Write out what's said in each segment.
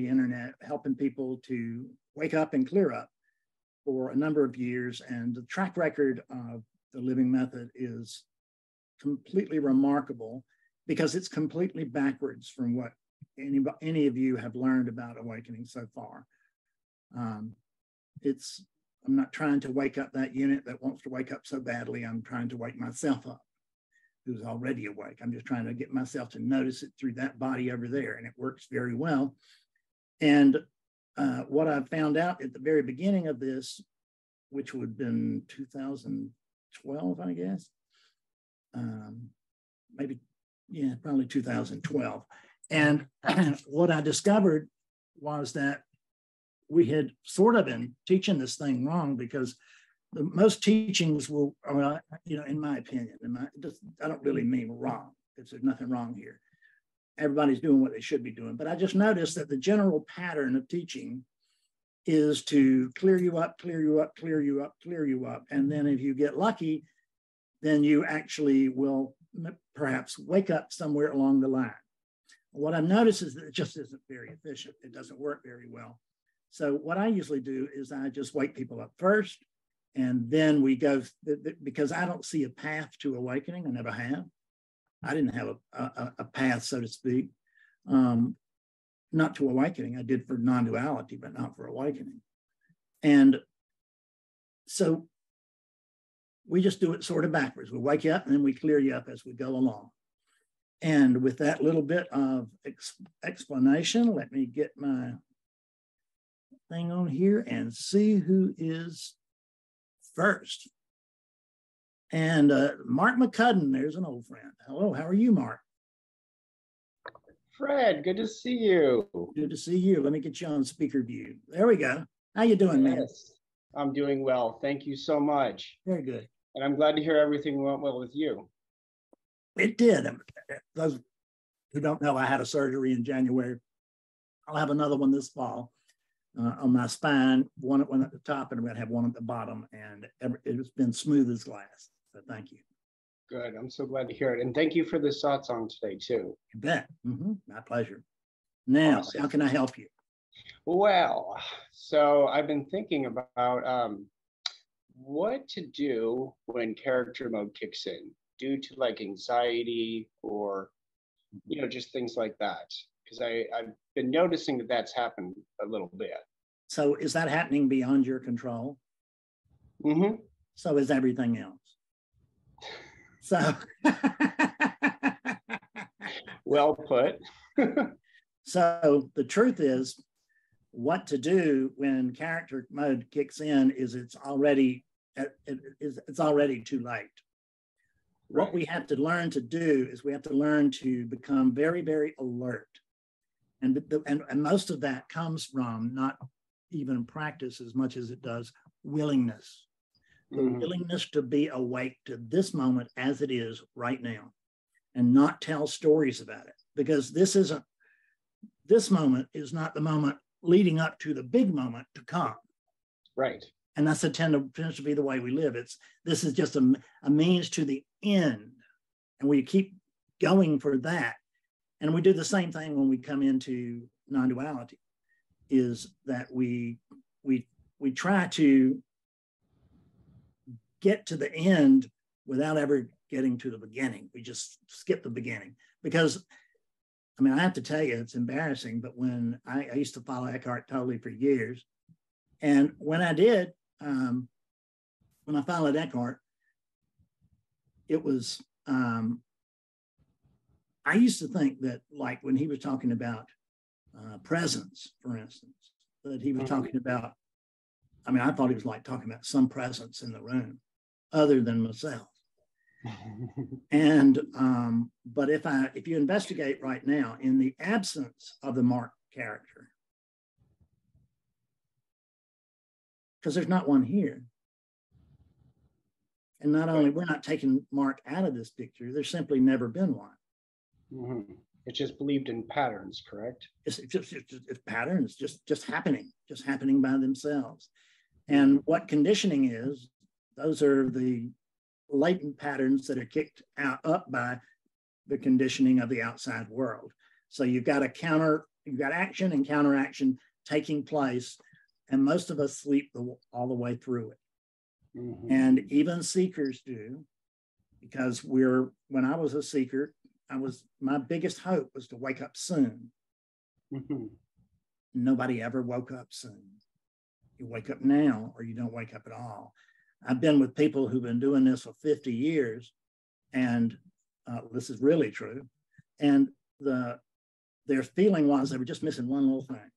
the internet, helping people to wake up and clear up for a number of years. And the track record of the living method is completely remarkable because it's completely backwards from what any of you have learned about awakening so far. I'm not trying to wake up that unit that wants to wake up so badly. I'm trying to wake myself up, who's already awake. I'm just trying to get myself to notice it through that body over there, and it works very well. And what I found out at the very beginning of this, which would have been 2012, I guess, probably 2012. And what I discovered was that we had sort of been teaching this thing wrong, because most teachings will, in my opinion, I don't really mean wrong, because there's nothing wrong here. Everybody's doing what they should be doing. But I just noticed that the general pattern of teaching is to clear you up, clear you up, clear you up, clear you up. And then if you get lucky, then you actually will perhaps wake up somewhere along the line. What I've noticed is that it just isn't very efficient. It doesn't work very well. So what I usually do is I just wake people up first, and then we go, because I don't see a path to awakening. I never have. I didn't have a path, so to speak, not to awakening. I did for non-duality, but not for awakening. And so we just do it sort of backwards. We wake you up and then we clear you up as we go along. And with that little bit of explanation, let me get my thing on here and see who is first. And Mark McCudden, there's an old friend. Hello, how are you, Mark? Fred, good to see you. Good to see you. Let me get you on speaker view. There we go. How you doing, man? I'm doing well. Thank you so much. Very good. And I'm glad to hear everything went well with you. It did. Those who don't know, I had a surgery in January. I'll have another one this fall on my spine, one at the top, and I'm going to have one at the bottom. And it's been smooth as glass. So thank you. Good. I'm so glad to hear it. And thank you for the Satsang today, too. You bet. My pleasure. Now, awesome. How can I help you? Well, so I've been thinking about what to do when character mode kicks in due to like anxiety or, just things like that. Because I've been noticing that that's happened a little bit. So is that happening beyond your control? Mm-hmm. So is everything else. So. Well put. So the truth is, what to do when character mode kicks in is it's already too late. Right. What we have to learn to do is we have to learn to become very, very alert. And most of that comes from not even practice as much as it does willingness. The willingness to be awake to this moment as it is right now and not tell stories about it. Because this moment is not the moment leading up to the big moment to come. Right. And that's tends to be the way we live. This is just a means to the end. And we keep going for that. And we do the same thing when we come into non-duality, is that we try to get to the end without ever getting to the beginning. We just skip the beginning. Because, I have to tell you, it's embarrassing, but when I used to follow Eckhart Tolle for years, and when I did, when I followed Eckhart, it was, I used to think that, like when he was talking about presence, for instance, that he was talking about, I thought he was like talking about some presence in the room other than myself. And, but if you investigate right now, in the absence of the Mark character, because there's not one here. And not only, we're not taking Mark out of this picture, there's simply never been one. Mm-hmm. It's just believed in patterns, correct? It's patterns, just happening by themselves. And what conditioning is, those are the latent patterns that are kicked up by the conditioning of the outside world. So you've got a you've got action and counteraction taking place, and most of us sleep all the way through it. Mm-hmm. And even seekers do, because when I was a seeker, my biggest hope was to wake up soon. Mm-hmm. Nobody ever woke up soon. You wake up now, or you don't wake up at all. I've been with people who've been doing this for 50 years, and this is really true. And their feeling was they were just missing one little thing.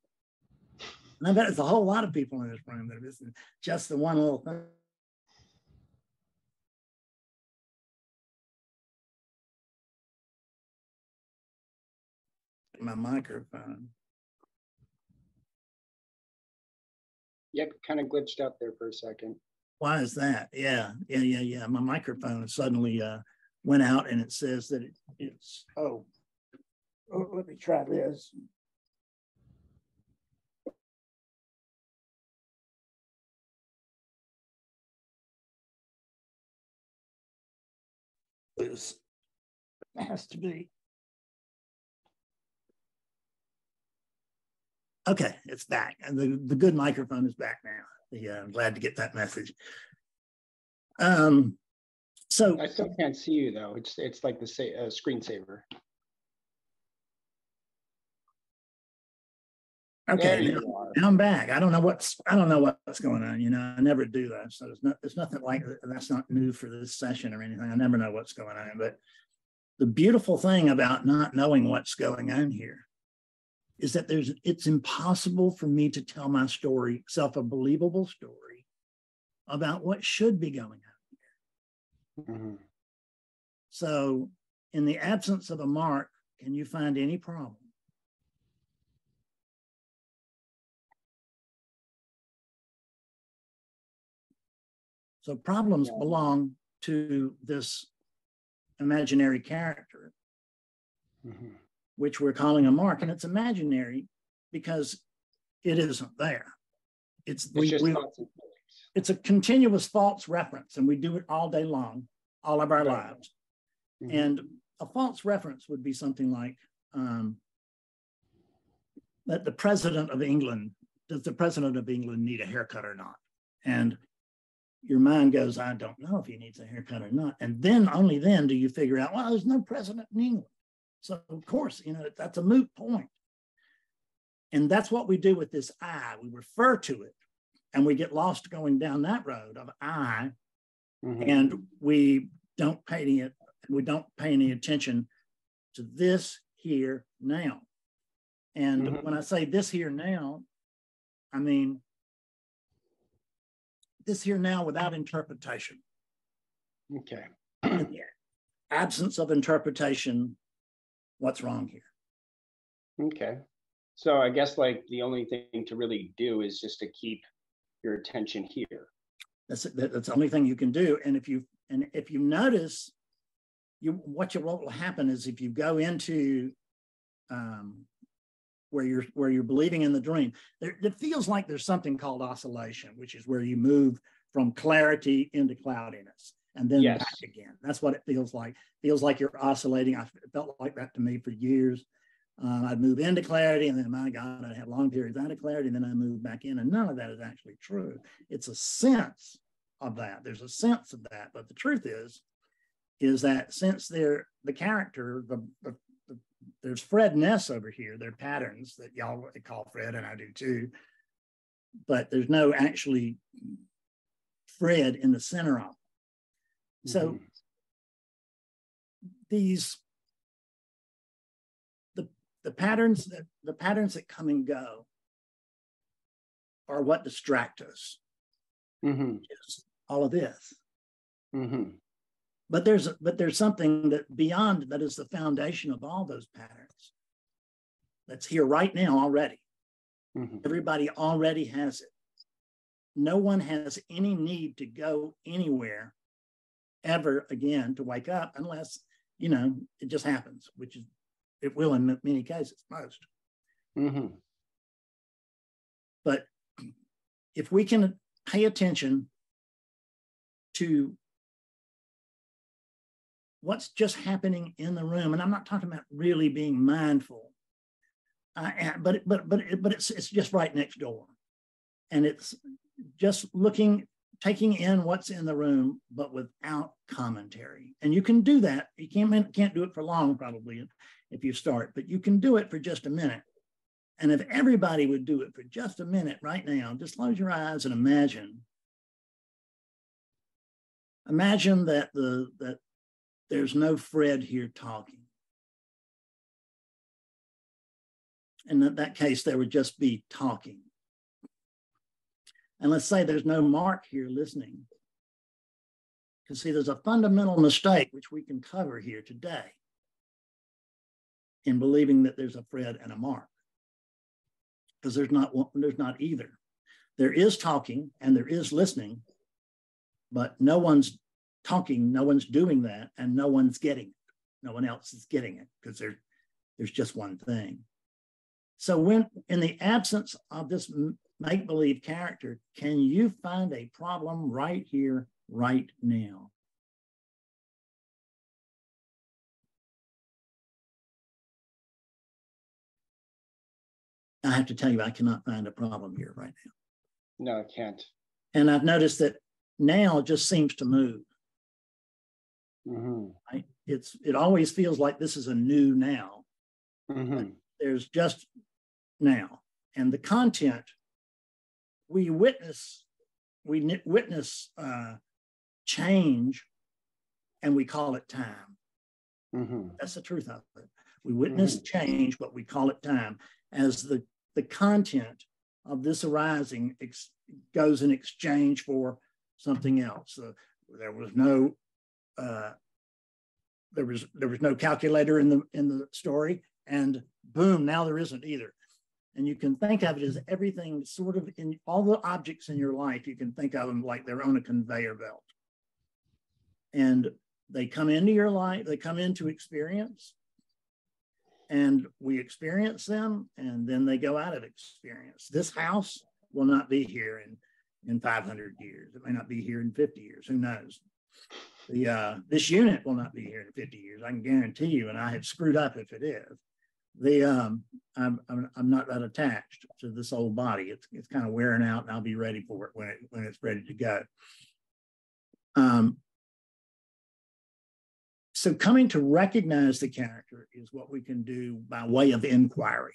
And I bet it's a whole lot of people in this room that are missing just the one little thing. My microphone. Yep, kind of glitched out there for a second. Why is that? Yeah. My microphone suddenly went out, and it says that it's, let me try this. It has to be. Okay, it's back. And the good microphone is back now. Yeah, I'm glad to get that message. So I still can't see you though. It's like the screensaver. Okay, now I'm back. I don't know what's going on. You know, I never do that. So it's nothing like that's not new for this session or anything. I never know what's going on. But the beautiful thing about not knowing what's going on here is that it's impossible for me to tell my story, a believable story about what should be going on here. Mm-hmm. So in the absence of a mark, can you find any problem? So problems belong to this imaginary character, mm-hmm. which we're calling a mark, and it's imaginary because it isn't there. It's a continuous false reference, and we do it all day long, all of our lives. Mm-hmm. And a false reference would be something like that does the President of England need a haircut or not? And your mind goes, I don't know if he needs a haircut or not. And then, only then do you figure out, well, there's no president in England. So of course, that's a moot point. And that's what we do with this I. We refer to it, and we get lost going down that road of I, mm-hmm. and we don't pay any attention to this here now. And mm-hmm. when I say this here now, I mean this here now without interpretation. Okay. In the absence of interpretation, what's wrong here? Okay. So I guess like the only thing to really do is just to keep your attention here. That's the only thing you can do. And if you notice, what will happen is if you go into where you're believing in the dream, it feels like there's something called oscillation, which is where you move from clarity into cloudiness and then back again. That's what it feels like. Feels like you're oscillating. It felt like that to me for years. I'd move into clarity, and then, my God, I'd have long periods out of clarity, and then I move back in, and none of that is actually true. It's a sense of that. There's a sense of that, but the truth is that since the character, there's Fredness over here, they're patterns that y'all call Fred, and I do too, but there's no actually Fred in the center of it. Mm-hmm. So the patterns that come and go are what distract us. Mm-hmm. Just all of this. Mm-hmm. But there's something that beyond that is the foundation of all those patterns. That's here right now already. Mm-hmm. Everybody already has it. No one has any need to go anywhere ever again to wake up unless, it just happens, which is, it will in many cases, most. Mm-hmm. But if we can pay attention to what's just happening in the room, and I'm not talking about really being mindful. But it's just right next door, and it's just taking in what's in the room, but without commentary. And you can do that. You can't do it for long, probably, if you start, but you can do it for just a minute. And if everybody would do it for just a minute right now, just close your eyes and imagine that there's no Fred here talking. And in that case, there would just be talking. And let's say there's no Mark here listening. Because see, there's a fundamental mistake which we can cover here today in believing that there's a Fred and a Mark. Because there's not either. There is talking and there is listening, but no one's talking, no one's doing that, and no one's getting it. No one else is getting it because there's just one thing. So when in the absence of this make-believe character, can you find a problem right here, right now? I have to tell you, I cannot find a problem here right now. No, I can't. And I've noticed that now it just seems to move. Mm-hmm. Right? It always feels like this is a new now. Mm-hmm. There's just now. And the content, we witness change, and we call it time. Mm-hmm. That's the truth of it. We witness change, but we call it time. As the content of this arising goes in exchange for something else. There was no calculator in the story, and boom, now there isn't either. And you can think of it as everything sort of in all the objects in your life, you can think of them like they're on a conveyor belt. And they come into your life, they come into experience, and we experience them, and then they go out of experience. This house will not be here in 500 years. It may not be here in 50 years. Who knows? This unit will not be here in 50 years. I can guarantee you, and I have screwed up if it is. I'm not that attached to this old body. It's kind of wearing out, and I'll be ready for it when it's ready to go. So coming to recognize the character is what we can do by way of inquiry.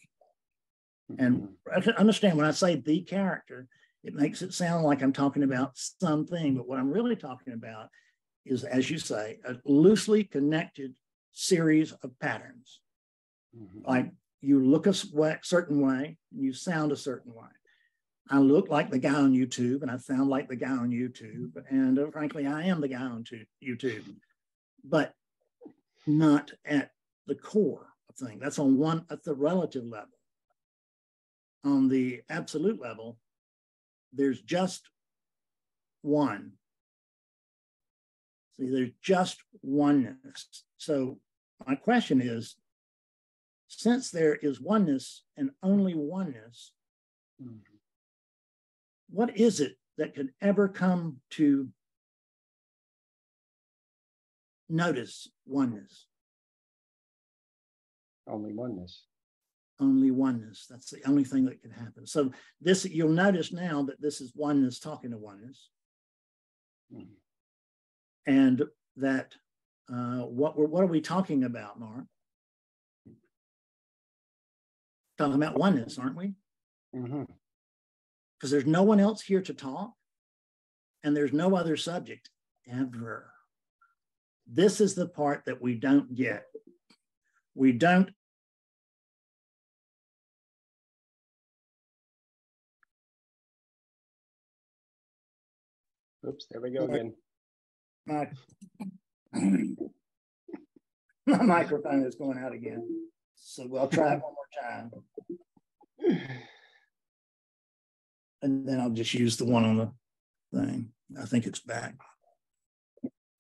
And understand, when I say the character, it makes it sound like I'm talking about something, but what I'm really talking about is, as you say, a loosely connected series of patterns. Like you look a certain way, and you sound a certain way. I look like the guy on YouTube, and I sound like the guy on YouTube, and frankly, I am the guy on YouTube. But not at the core of things. That's the relative level. On the absolute level, there's just one. See, there's just oneness. So my question is, since there is oneness and only oneness, what is it that could ever come to notice oneness? Only oneness. Only oneness. That's the only thing that can happen. So this, you'll notice now that this is oneness talking to oneness. And that what are we talking about, Mark? Talking about oneness, aren't we? Because there's no one else here to talk, and there's no other subject ever. This is the part that we don't get. We don't. Oops, there we go again. My microphone is going out again. So we'll try it one more time. And then I'll just use the one on the thing. I think it's back.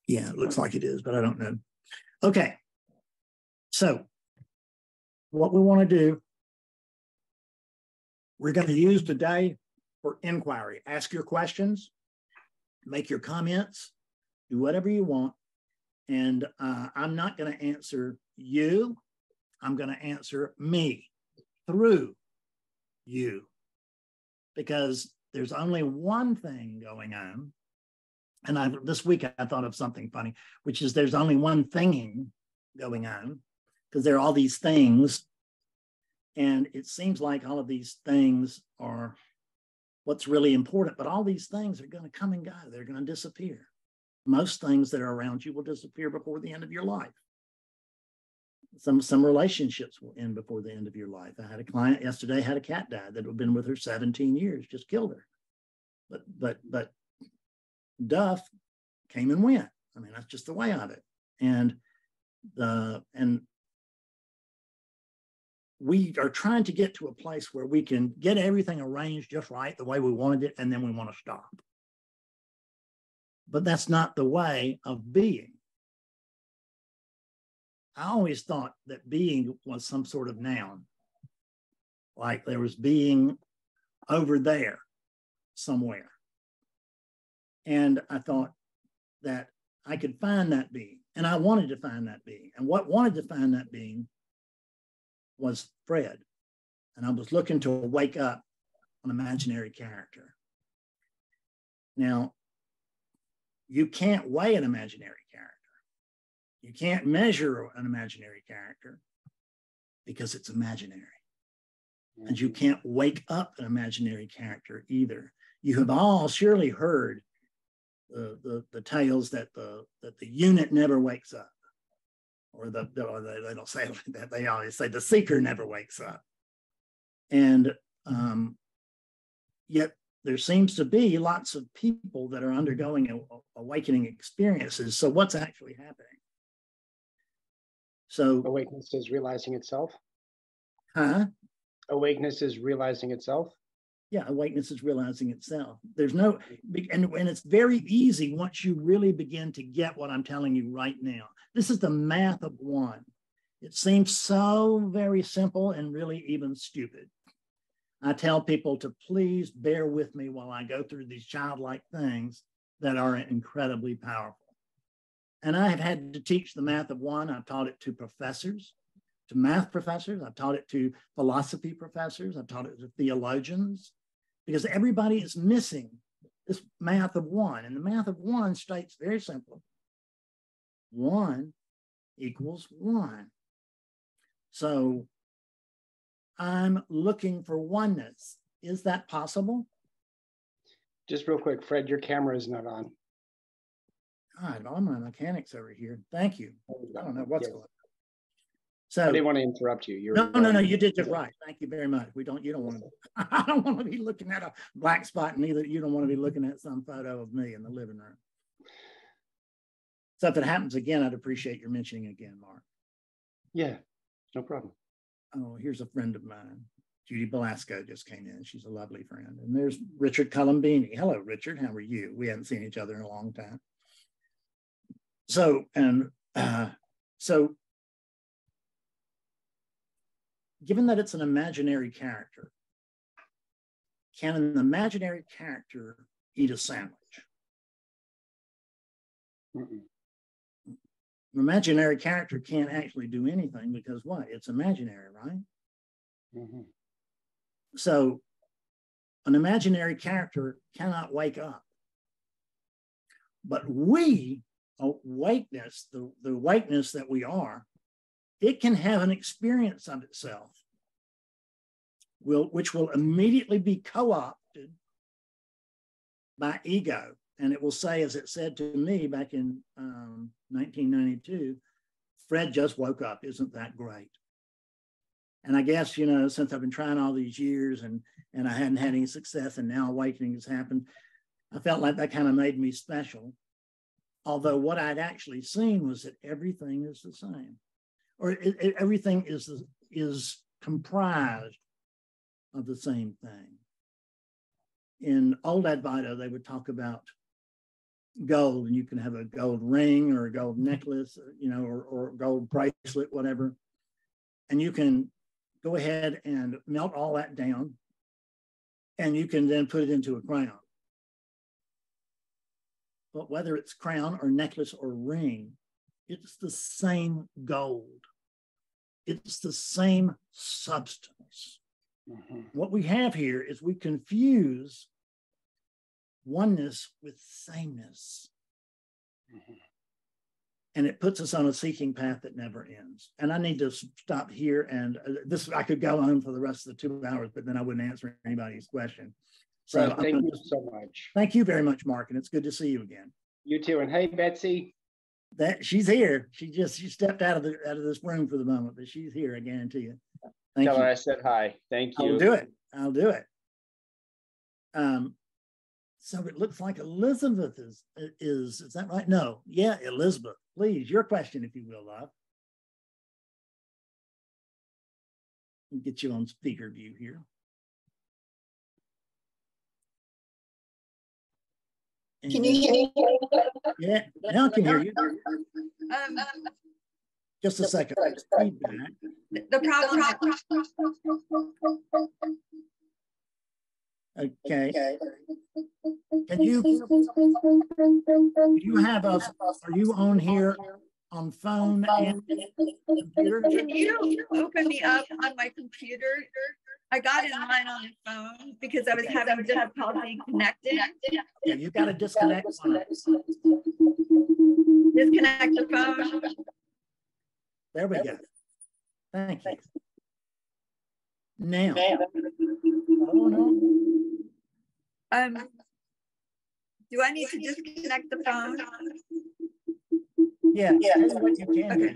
Yeah, it looks like it is, but I don't know. Okay. So what we want to do, we're going to use today for inquiry. Ask your questions, make your comments, do whatever you want. And I'm not going to answer you. I'm going to answer me. through you, because there's only one thing going on. And this week I thought of something funny, which is there's only one thinging going on, because there are all these things. And it seems like all of these things are what's really important, but all these things are going to come and go. They're going to disappear. Most things that are around you will disappear before the end of your life. Some relationships will end before the end of your life. I had a client yesterday, had a cat died that had been with her 17 years, just killed her. But Duff came and went. I mean, that's just the way of it. And we are trying to get to a place where we can get everything arranged just right, the way we wanted it, and then we want to stop. But that's not the way of being. I always thought that being was some sort of noun, like there was being over there somewhere. And I thought that I could find that being, and I wanted to find that being. And what wanted to find that being was Fred. And I was looking to wake up an imaginary character. Now, you can't weigh an imaginary character. You can't measure an imaginary character because it's imaginary. And you can't wake up an imaginary character either. You have all surely heard the tales that the unit never wakes up, or they don't say that. They always say the seeker never wakes up. And yet there seems to be lots of people that are undergoing awakening experiences. So what's actually happening? So awakeness is realizing itself. Huh? Awakeness is realizing itself. Yeah, awakeness is realizing itself. There's no, and it's very easy once you really begin to get what I'm telling you right now. This is the math of one. It seems so very simple and really even stupid. I tell people to please bear with me while I go through these childlike things that are incredibly powerful. And I have had to teach the math of one. I've taught it to professors, to math professors. I've taught it to philosophy professors. I've taught it to theologians, because everybody is missing this math of one. And the math of one states very simply, 1 equals 1. So I'm looking for oneness. Is that possible? Just real quick, Fred, your camera is not on. God, all my mechanics over here. Thank you. I don't know what's going on. So I didn't want to interrupt you. No, you did just right. Thank you very much. You don't want to, I don't want to be looking at a black spot, and neither you don't want to be looking at some photo of me in the living room. So if it happens again, I'd appreciate your mentioning again, Mark. Yeah, no problem. Oh, here's a friend of mine. Judy Belasco just came in. She's a lovely friend. And there's Richard Columbini. Hello, Richard. How are you? We haven't seen each other in a long time. So given that it's an imaginary character, can an imaginary character eat a sandwich? Mm-mm. An imaginary character can't actually do anything because what? It's imaginary, right? Mm-hmm. So an imaginary character cannot wake up. But awakeness, the awakeness that we are, it can have an experience of itself, which will immediately be co-opted by ego. And it will say, as it said to me back in 1992, Fred just woke up. Isn't that great? And I guess, since I've been trying all these years and I hadn't had any success, and now awakening has happened, I felt like that kind of made me special. Although what I'd actually seen was that everything is the same, or everything is comprised of the same thing. In old Advaita, they would talk about gold, and you can have a gold ring or a gold necklace, or a gold bracelet, whatever. And you can go ahead and melt all that down, and you can then put it into a crown. But whether it's crown or necklace or ring, it's the same gold. It's the same substance. What we have here is we confuse oneness with sameness. And it puts us on a seeking path that never ends. And I need to stop here. And I could go on for the rest of the 2 hours, but then I wouldn't answer anybody's question. So right, thank you so much. Thank you very much, Mark. And it's good to see you again. You too. And hey, Betsy. She's here. She stepped out of this room for the moment, but she's here. I guarantee you. Thank you. Tell her I said hi. Thank you. I'll do it. So it looks like Elizabeth is that right? No. Yeah, Elizabeth. Please, your question, if you will, love. I'll get you on speaker view here. Can you hear me? Yeah, now I can hear you. Just a second. Feedback. The problem. Okay. Can you have us? Are you on here on phone and computer? Can you open me up on my computer? I got in line on the phone because I was having difficulty connecting. Yeah, you got to disconnect. Disconnect the phone. There we go. Thank you. Now. Oh, no. Do I need to disconnect the phone? Yeah, what you can do.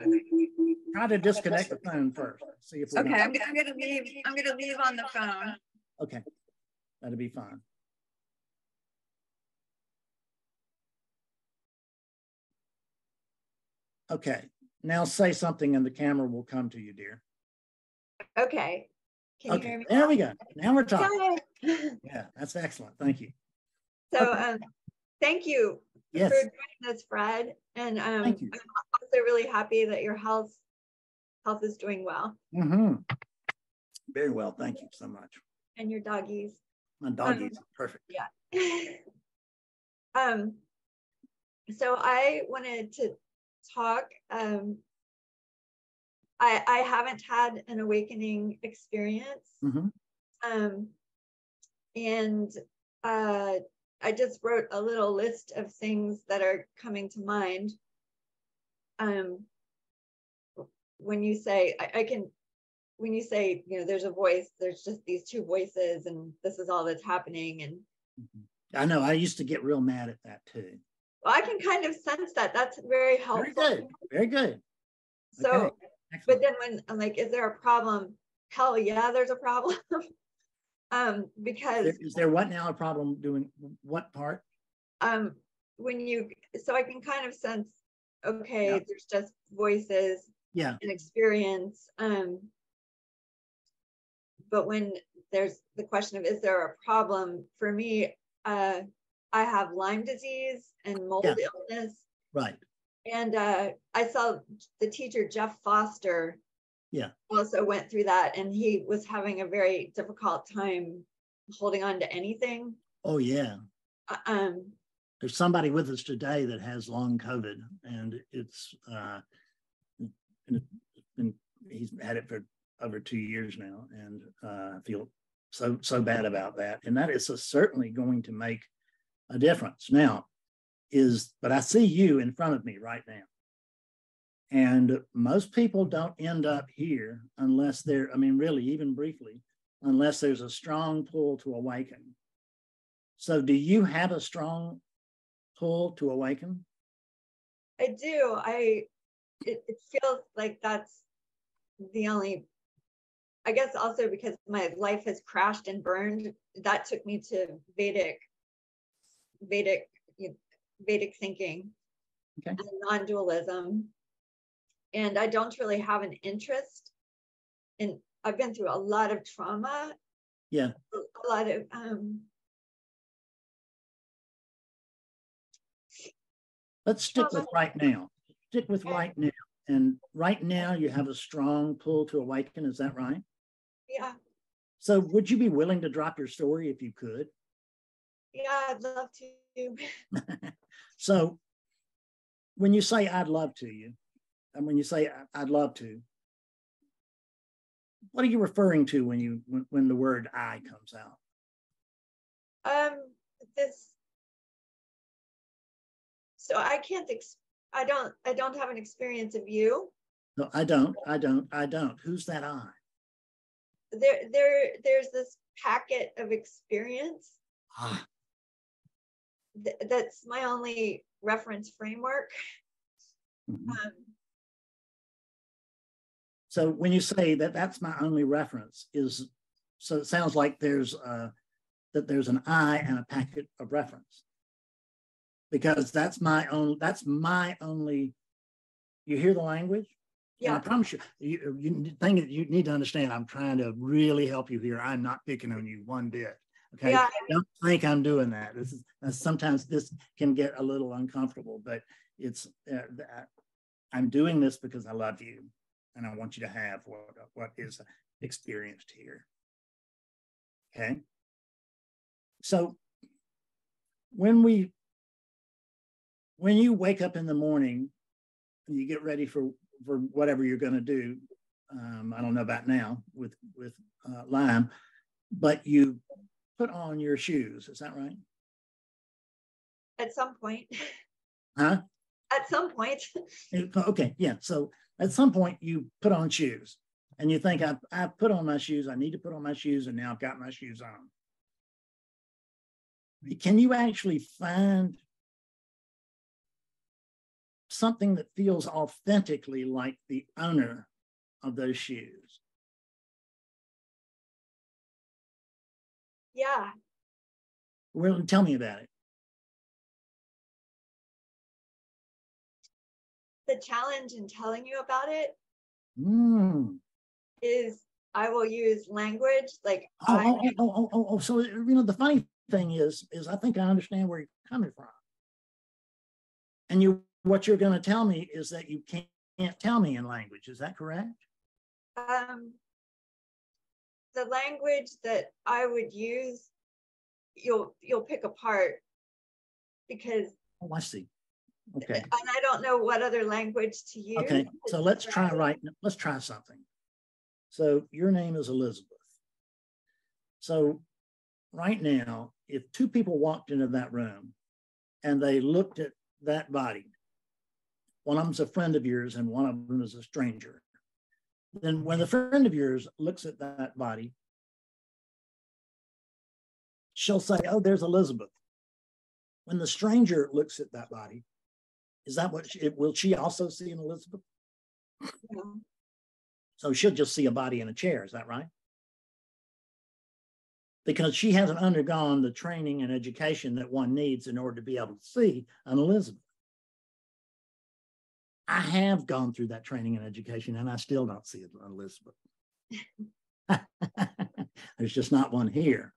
Try to disconnect the phone first. See if okay, I'm gonna leave. I'm gonna leave on the phone. Okay, that'll be fine. Okay, now say something and the camera will come to you, dear. Okay. Can you hear me? There we go. Now we're talking. Yeah, that's excellent. Thank you. So, thank you for doing this, Fred. And thank you. I'm also really happy that your health is doing well. Very well. Thank you so much. And your doggies. My doggies, perfect. Yeah. So I wanted to talk. I haven't had an awakening experience. And I just wrote a little list of things that are coming to mind. When you say, when you say, you know, there's a voice, there's just these two voices and this is all that's happening. And I know, I used to get real mad at that too. Well, I can kind of sense that. That's very helpful. Very good. Very good. So, okay. But then when I'm like, is there a problem? Hell yeah, there's a problem. Because is there what now a problem doing what part? When you, so I can kind of sense, okay, there's just voices and experience. But when there's the question of, is there a problem? For me, I have Lyme disease and mold illness. Right. And I saw the teacher, Jeff Foster, also went through that. And he was having a very difficult time holding on to anything. Oh, yeah. There's somebody with us today that has long COVID, and he's had it for over 2 years now, and I feel so bad about that. And that is certainly going to make a difference. Now, but I see you in front of me right now. And most people don't end up here unless they're, I mean, really, even briefly, unless there's a strong pull to awaken. So do you have a strong pull to awaken? I do. It feels like that's the only, I guess also because my life has crashed and burned, that took me to Vedic thinking and non-dualism. And I don't really have an interest in, I've been through a lot of trauma. Yeah. A lot of, let's stick with right now. Stick with right now. And right now you have a strong pull to awaken, is that right? Yeah. So would you be willing to drop your story if you could? Yeah, I'd love to. So when you say I'd love to you, and when you say I'd love to, What are you referring to when the word I comes out? This. So I can't. I don't have an experience of you. No, I don't. Who's that I? There's this packet of experience. Ah. That's my only reference framework. Mm-hmm. So when you say that that's my only reference, so it sounds like there's an I and a packet of reference, because that's my only. You hear the language? Yeah. And I promise you thing that you need to understand, I'm trying to really help you here. I'm not picking on you one bit. Okay. Yeah. Don't think I'm doing that. Sometimes this can get a little uncomfortable, but it's I'm doing this because I love you and I want you to have what is experienced here. Okay. So when you wake up in the morning and you get ready for whatever you're going to do, I don't know about now with Lyme, but you put on your shoes. Is that right? At some point. Huh? At some point. Okay, yeah. So at some point you put on shoes and you think, I put on my shoes, I need to put on my shoes, and now I've got my shoes on. Can you actually find something that feels authentically like the owner of those shoes? Yeah. Well, tell me about it. The challenge in telling you about it is I will use language like So the funny thing is I think I understand where you're coming from. And what you're going to tell me is that you can't tell me in language. Is that correct? The language that I would use, you'll pick apart, because I see. Okay. And I don't know what other language to use. Okay, so let's try something. So your name is Elizabeth. So right now, if two people walked into that room and they looked at that body, one of them's a friend of yours and one of them is a stranger, then when the friend of yours looks at that body, she'll say, oh, there's Elizabeth. When the stranger looks at that body, is that will she also see an Elizabeth? Yeah. So she'll just see a body in a chair, is that right? Because she hasn't undergone the training and education that one needs in order to be able to see an Elizabeth. I have gone through that training and education and I still don't see an Elizabeth. There's just not one here.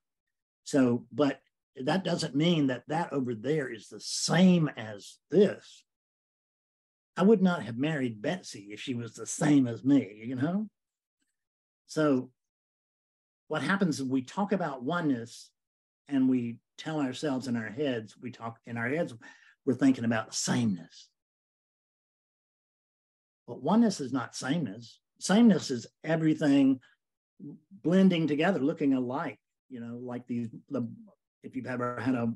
So, but that doesn't mean that over there is the same as this. I would not have married Betsy if she was the same as me, So what happens is we talk about oneness and we tell ourselves in our heads, we're thinking about sameness. But oneness is not sameness. Sameness is everything blending together, looking alike, like if you've ever had a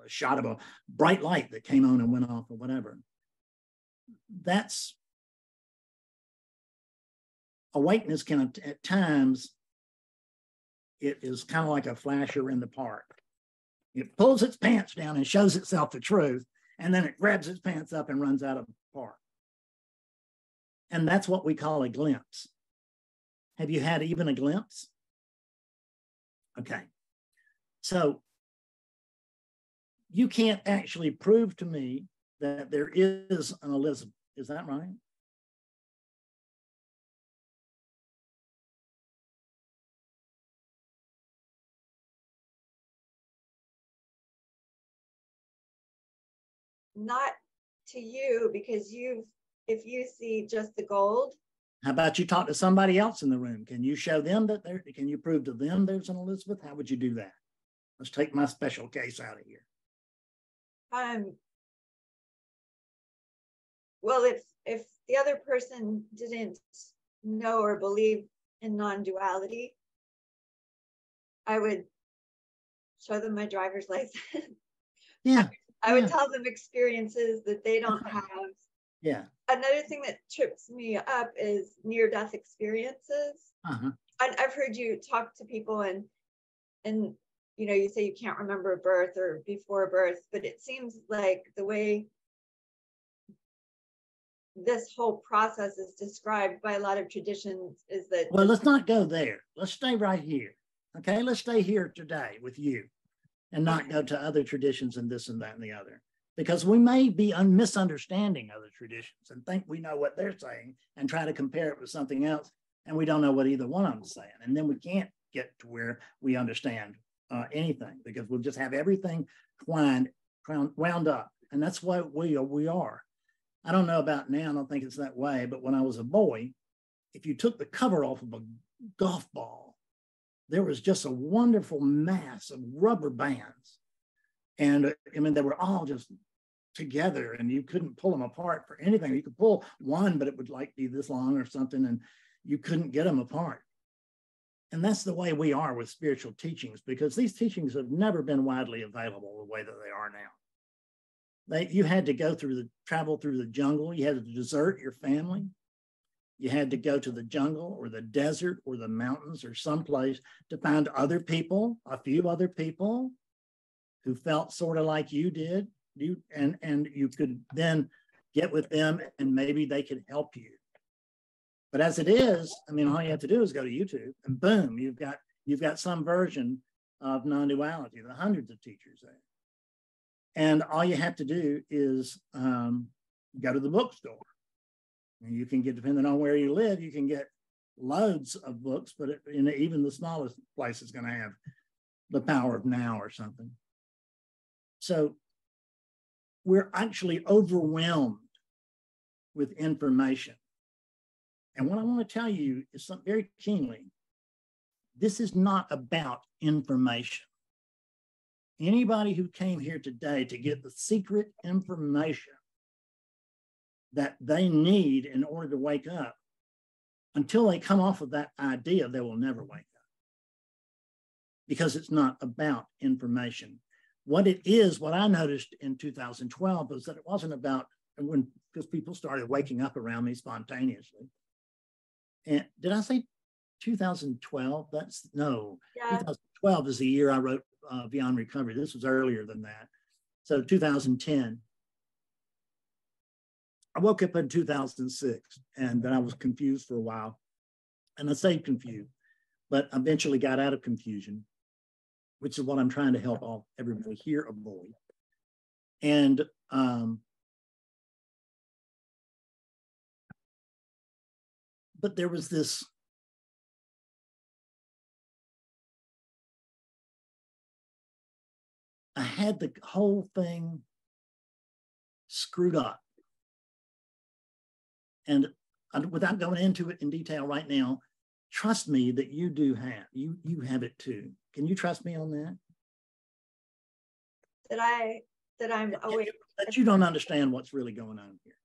shot of a bright light that came on and went off or whatever. That's awakeness can at times, it is kind of like a flasher in the park. It pulls its pants down and shows itself the truth, and then it grabs its pants up and runs out of the park. And that's what we call a glimpse. Have you had even a glimpse? Okay. So you can't actually prove to me that there is an Elizabeth. Is that right? Not to you, because if you see just the gold. How about you talk to somebody else in the room? Can you show them can you prove to them there's an Elizabeth? How would you do that? Let's take my special case out of here. Well, if the other person didn't know or believe in non-duality, I would show them my driver's license. Yeah. I would tell them experiences that they don't have. Yeah. Another thing that trips me up is near-death experiences. And I've heard you talk to people and you know, you say you can't remember birth or before birth, but it seems like the way this whole process is described by a lot of traditions is that. Well, let's not go there. Let's stay right here. Okay, let's stay here today with you and not go to other traditions and this and that and the other, because we may be misunderstanding other traditions and think we know what they're saying and try to compare it with something else, and we don't know what either one of them is saying. And then we can't get to where we understand anything, because we'll just have everything wound up. And that's why we are. I don't know about now, I don't think it's that way, but when I was a boy, if you took the cover off of a golf ball, there was just a wonderful mass of rubber bands. And I mean, they were all just together and you couldn't pull them apart for anything. You could pull one, but it would like be this long or something, and you couldn't get them apart. And that's the way we are with spiritual teachings, because these teachings have never been widely available the way that they are now. You had to travel through the jungle. You had to desert your family. You had to go to the jungle or the desert or the mountains or someplace to find other people, a few other people who felt sort of like you did. And you could then get with them and maybe they could help you. But as it is, I mean, all you have to do is go to YouTube and boom, you've got some version of non-duality, the hundreds of teachers there. And all you have to do is go to the bookstore. And you can get, depending on where you live, you can get loads of books, but even the smallest place is going to have The Power of Now or something. So we're actually overwhelmed with information. And what I want to tell you is something very keenly. This is not about information. Anybody who came here today to get the secret information that they need in order to wake up, until they come off of that idea, they will never wake up. Because it's not about information. What it is, what I noticed in 2012 was that it wasn't about, because people started waking up around me spontaneously. And did I say 2012? No. Yeah. 2012 is the year I wrote Beyond Recovery. This was earlier than that. So 2010. I woke up in 2006 and then I was confused for a while. And I stayed confused, but eventually got out of confusion, which is what I'm trying to help everybody here avoid. And but there was this I had the whole thing screwed up. And without going into it in detail right now, trust me that you do have, you have it too. Can you trust me on that? That I'm awake. That you don't understand what's really going on here.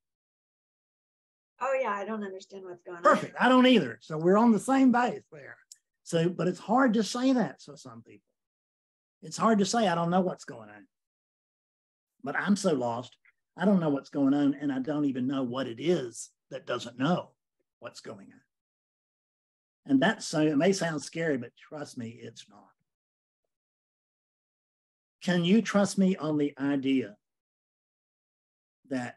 Oh yeah, I don't understand what's going on. Perfect, I don't either. So we're on the same base there. So, but it's hard to say that to some people. It's hard to say, I don't know what's going on. But I'm so lost, I don't know what's going on, and I don't even know what it is that doesn't know what's going on. And that's, so it may sound scary, but trust me, it's not. Can you trust me on the idea that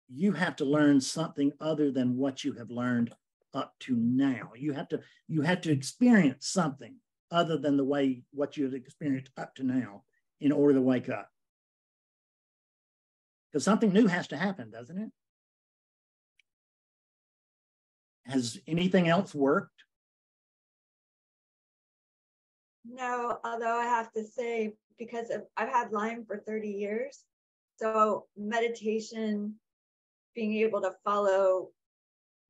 you have to learn something other than what you have learned up to now? You have to experience something other than what you have experienced up to now in order to wake up. Because something new has to happen, doesn't it? Has anything else worked? No, although I have to say, because I've had Lyme for 30 years, so meditation, being able to follow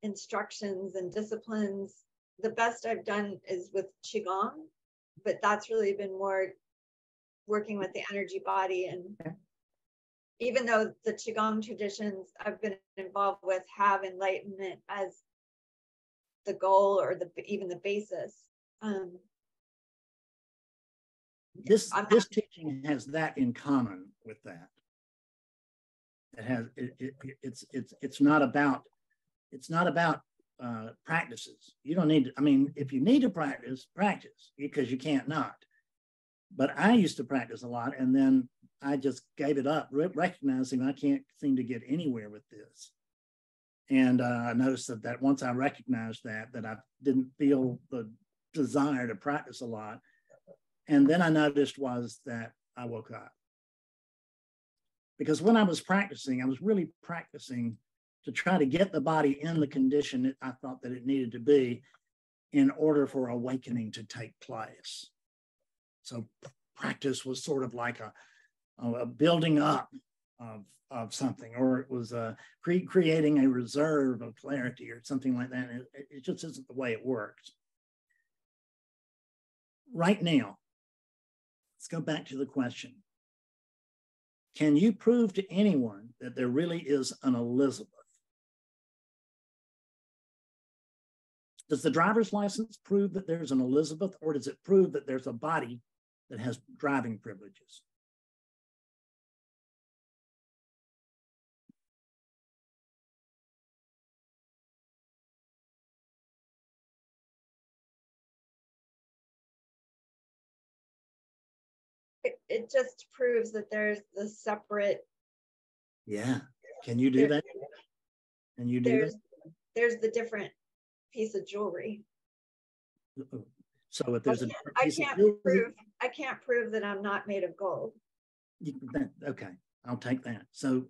instructions and disciplines, the best I've done is with Qigong, but that's really been more working with the energy body. And even though the Qigong traditions I've been involved with have enlightenment as the goal or even the basis. This teaching has that in common with that. It has it's not about practices. You don't need to, I mean, if you need to practice because you can't not. But I used to practice a lot, and then I just gave it up, recognizing I can't seem to get anywhere with this. And I noticed that once I recognized that I didn't feel the desire to practice a lot. And then I noticed was that I woke up. Because when I was practicing, I was really practicing to try to get the body in the condition that I thought that it needed to be in order for awakening to take place. So practice was sort of like a building up of something, or it was creating a reserve of clarity or something like that. It just isn't the way it works. Right now, let's go back to the question. Can you prove to anyone that there really is an Elizabeth? Does the driver's license prove that there's an Elizabeth, or does it prove that there's a body that has driving privileges? It just proves that there's the separate. Yeah. Can you do that? Can you do that? There's the different piece of jewelry. So if there's I can't prove that I'm not made of gold. Okay, I'll take that. So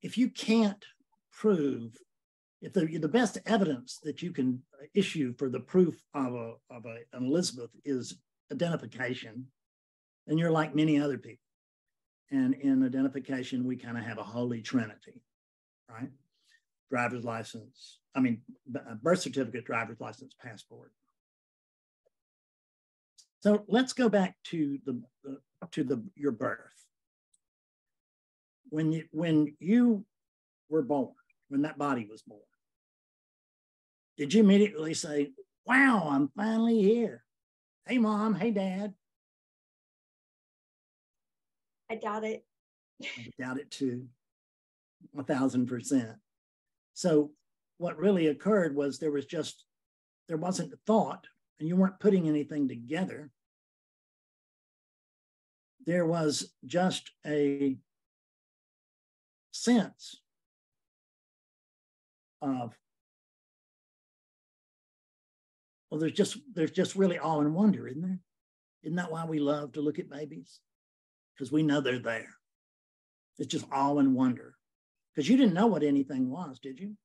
if you can't prove, if the best evidence that you can issue for the proof of an Elizabeth is identification, then you're like many other people. And in identification, we kind of have a holy trinity, right? Driver's license, birth certificate, driver's license, passport. So let's go back to your birth. When you were born, when that body was born, did you immediately say, wow, I'm finally here? Hey, Mom, hey, Dad. I doubt it. I doubt it too, 1,000%. So what really occurred was there wasn't a thought, and you weren't putting anything together. There was just a sense of, well, there's just really awe and wonder, isn't there? Isn't that why we love to look at babies? Because we know they're there. It's just awe and wonder. Because you didn't know what anything was, did you?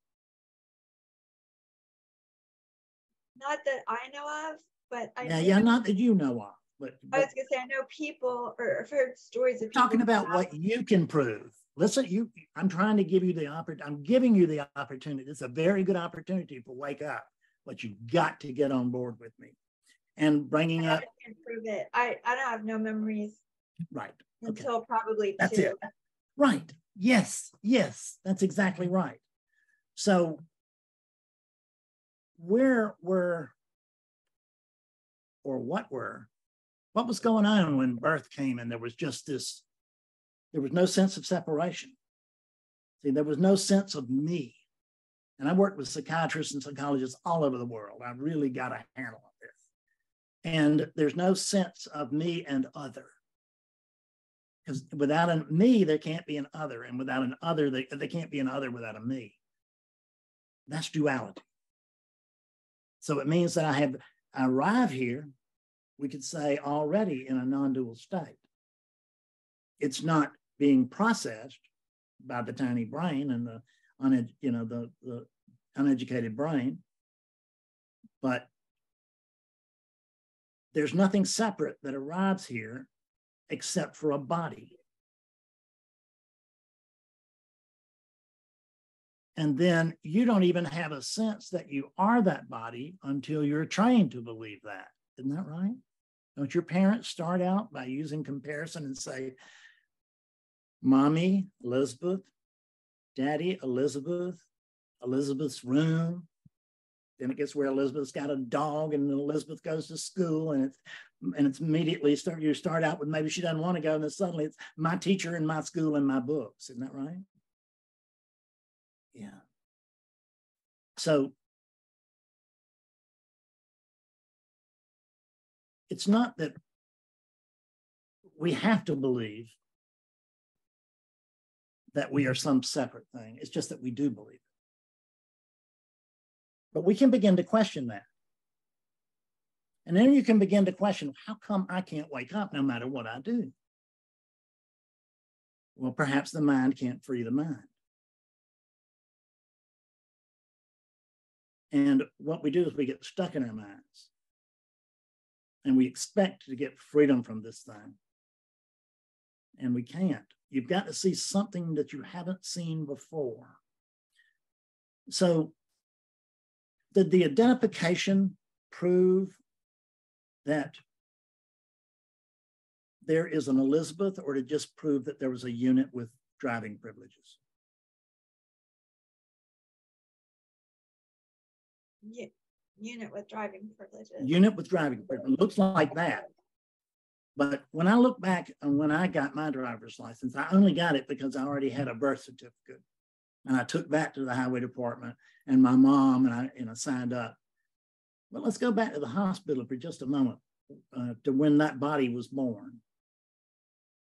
Not that I know of, but not that you know of. But I was gonna say I know people, or I've heard stories of people talking about what you can prove. Listen, I'm trying to give you the opportunity. I'm giving you the opportunity. It's a very good opportunity to wake up, but you've got to get on board with me. And bringing up. I can prove it. I don't have no memories. Right. Until probably That's 2. it. Right. Yes. That's exactly right. So what was going on when birth came and there was no sense of separation. See, there was no sense of me. And I worked with psychiatrists and psychologists all over the world. I really got a handle on this. And there's no sense of me and other. Because without a me, there can't be an other. And without an other, there can't be an other without a me. That's duality. So it means that I arrive here, we could say already in a non-dual state. It's not being processed by the tiny brain and the uneducated brain, but there's nothing separate that arrives here except for a body. And then you don't even have a sense that you are that body until you're trained to believe that. Isn't that right? Don't your parents start out by using comparison and say, Mommy, Elizabeth, Daddy, Elizabeth's room. Then it gets where Elizabeth's got a dog, and Elizabeth goes to school, and it's immediately you start out with maybe she doesn't want to go, and then suddenly it's my teacher and my school and my books. Isn't that right? Yeah. So it's not that we have to believe that we are some separate thing. It's just that we do believe it. But we can begin to question that. And then you can begin to question, how come I can't wake up no matter what I do? Well, perhaps the mind can't free the mind. And what we do is we get stuck in our minds. And we expect to get freedom from this thing. And we can't. You've got to see something that you haven't seen before. So, did the identification prove that there is an Elizabeth, or did it just prove that there was a unit with driving privileges? Yeah, unit with driving privileges. Unit with driving privileges. Looks like that. But when I look back on when I got my driver's license, I only got it because I already had a birth certificate. And I took that to the highway department, and my mom and I signed up. But let's go back to the hospital for just a moment, to when that body was born.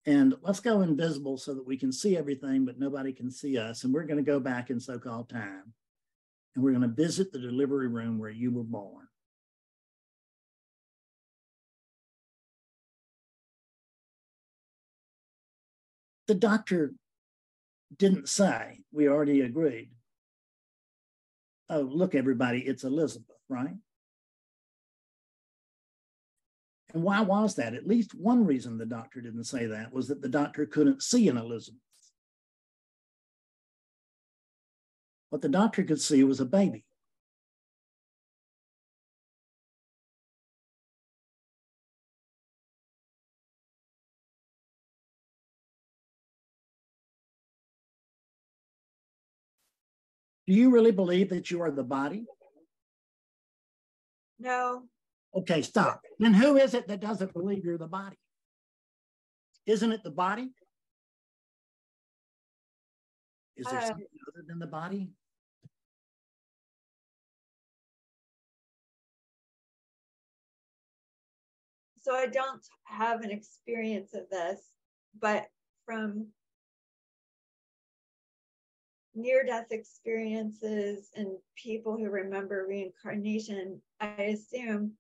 And let's go invisible so that we can see everything, but nobody can see us. And we're going to go back in so-called time. And we're going to visit the delivery room where you were born. The doctor didn't say, we already agreed, oh, look, everybody, it's Elizabeth, right? And why was that? At least one reason the doctor didn't say that was that the doctor couldn't see an Elizabeth. What the doctor could see was a baby. Do you really believe that you are the body? No. Okay, stop. Then who is it that doesn't believe you're the body? Isn't it the body? Is there something other than the body? So I don't have an experience of this, but from near-death experiences and people who remember reincarnation, I assume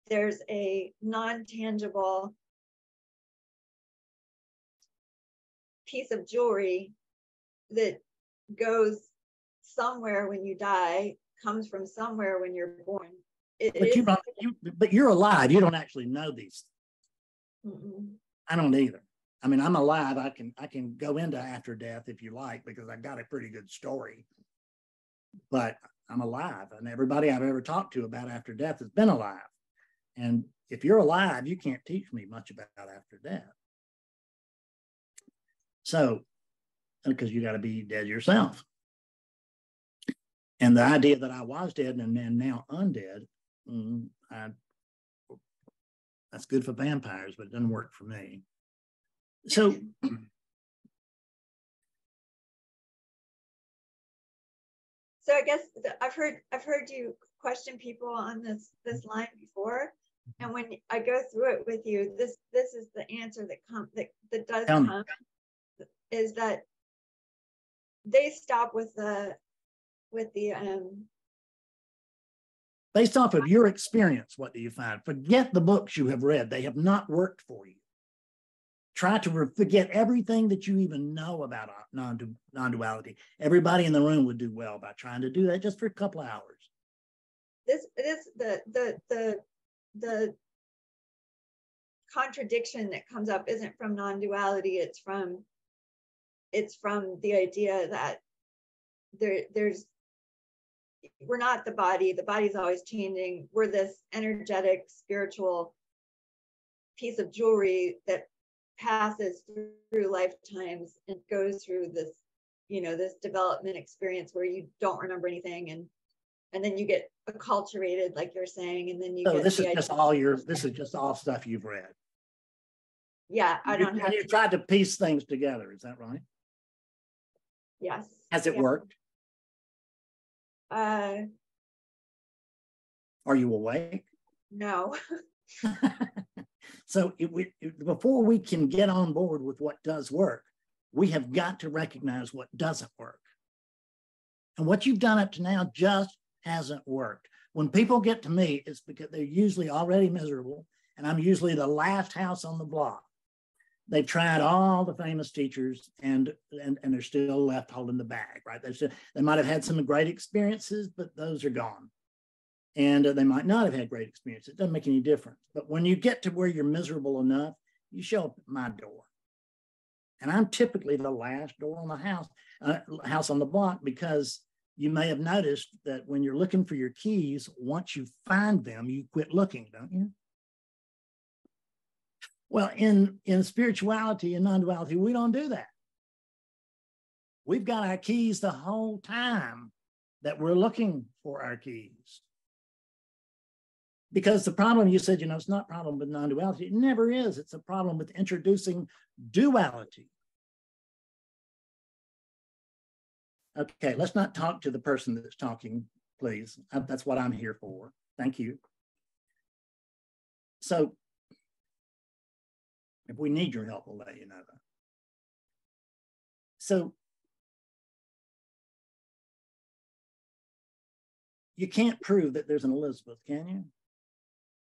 there's a non-tangible piece of jewelry that goes somewhere when you die, comes from somewhere when you're born. But you're alive. You don't actually know these. Mm-mm. I don't either. I mean, I'm alive. I can go into after death if you like, because I got a pretty good story. But I'm alive, and everybody I've ever talked to about after death has been alive. And if you're alive, you can't teach me much about after death. So, because you got to be dead yourself. And the idea that I was dead and now undead, that's good for vampires, but it doesn't work for me. So I guess I've heard you question people on this line before, and when I go through it with you, this is the answer that does come, is that they stop with the based off of your experience, what do you find? Forget the books you have read; they have not worked for you. Try to forget everything that you even know about non-duality. Everybody in the room would do well by trying to do that just for a couple of hours. The contradiction that comes up isn't from non-duality. It's from the idea that we're not the body. The body's always changing. We're this energetic, spiritual piece of jewelry that passes through lifetimes and goes through this this development experience where you don't remember anything, and then you get acculturated, like you're saying, and then you So get this is just all stuff you've read. Yeah, I don't have. And you tried to piece things together. Is that right? Yes. Has it worked? Uh, Are you awake? no. So before we can get on board with what does work, we have got to recognize what doesn't work. And what you've done up to now just hasn't worked. When people get to me, it's because they're usually already miserable, and I'm usually the last house on the block. They've tried all the famous teachers, and they're still left holding the bag, right? They might have had some great experiences, but those are gone. And they might not have had great experiences. It doesn't make any difference. But when you get to where you're miserable enough, you show up at my door. And I'm typically the last door on the house on the block, because you may have noticed that when you're looking for your keys, once you find them, you quit looking, don't you? Well, in spirituality and non-duality, we don't do that. We've got our keys the whole time that we're looking for our keys. Because the problem, you said, it's not a problem with non-duality. It never is. It's a problem with introducing duality. Okay, let's not talk to the person that's talking, please. That's what I'm here for. Thank you. So, if we need your help, we'll let you know. So, you can't prove that there's an Elizabeth, can you?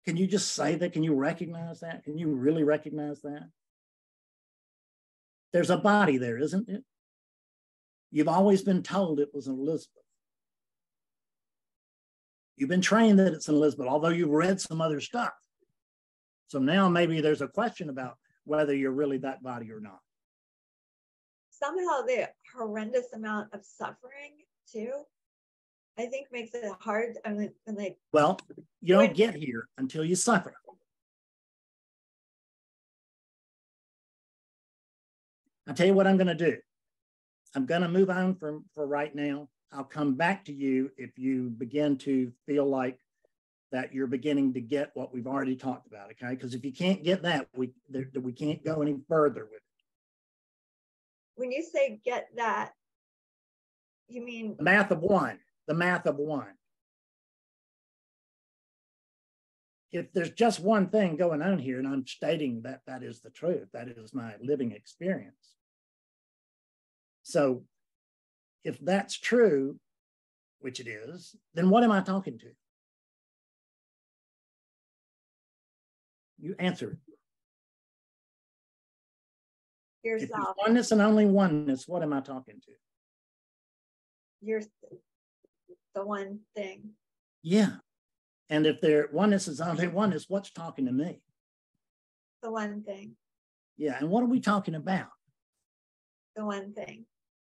Can you just say that? Can you recognize that? Can you really recognize that? There's a body there, isn't it? You've always been told it was an Elizabeth. You've been trained that it's an Elizabeth, although you've read some other stuff. So now maybe there's a question about whether you're really that body or not. Somehow the horrendous amount of suffering too, I think, makes it hard. I mean, well, you don't get here until you suffer. I'll tell you what I'm going to do. I'm going to move on for right now. I'll come back to you if you begin to feel like that you're beginning to get what we've already talked about, okay? Because if you can't get that, we can't go any further with it. When you say get that, you mean? The math of one. The math of one. If there's just one thing going on here, and I'm stating that that is the truth, that is my living experience. So if that's true, which it is, then what am I talking to? You answer it. Yourself. If it's oneness and only oneness, what am I talking to? You're the one thing. Yeah. And if their oneness is only oneness, what's talking to me? The one thing. Yeah. And what are we talking about? The one thing.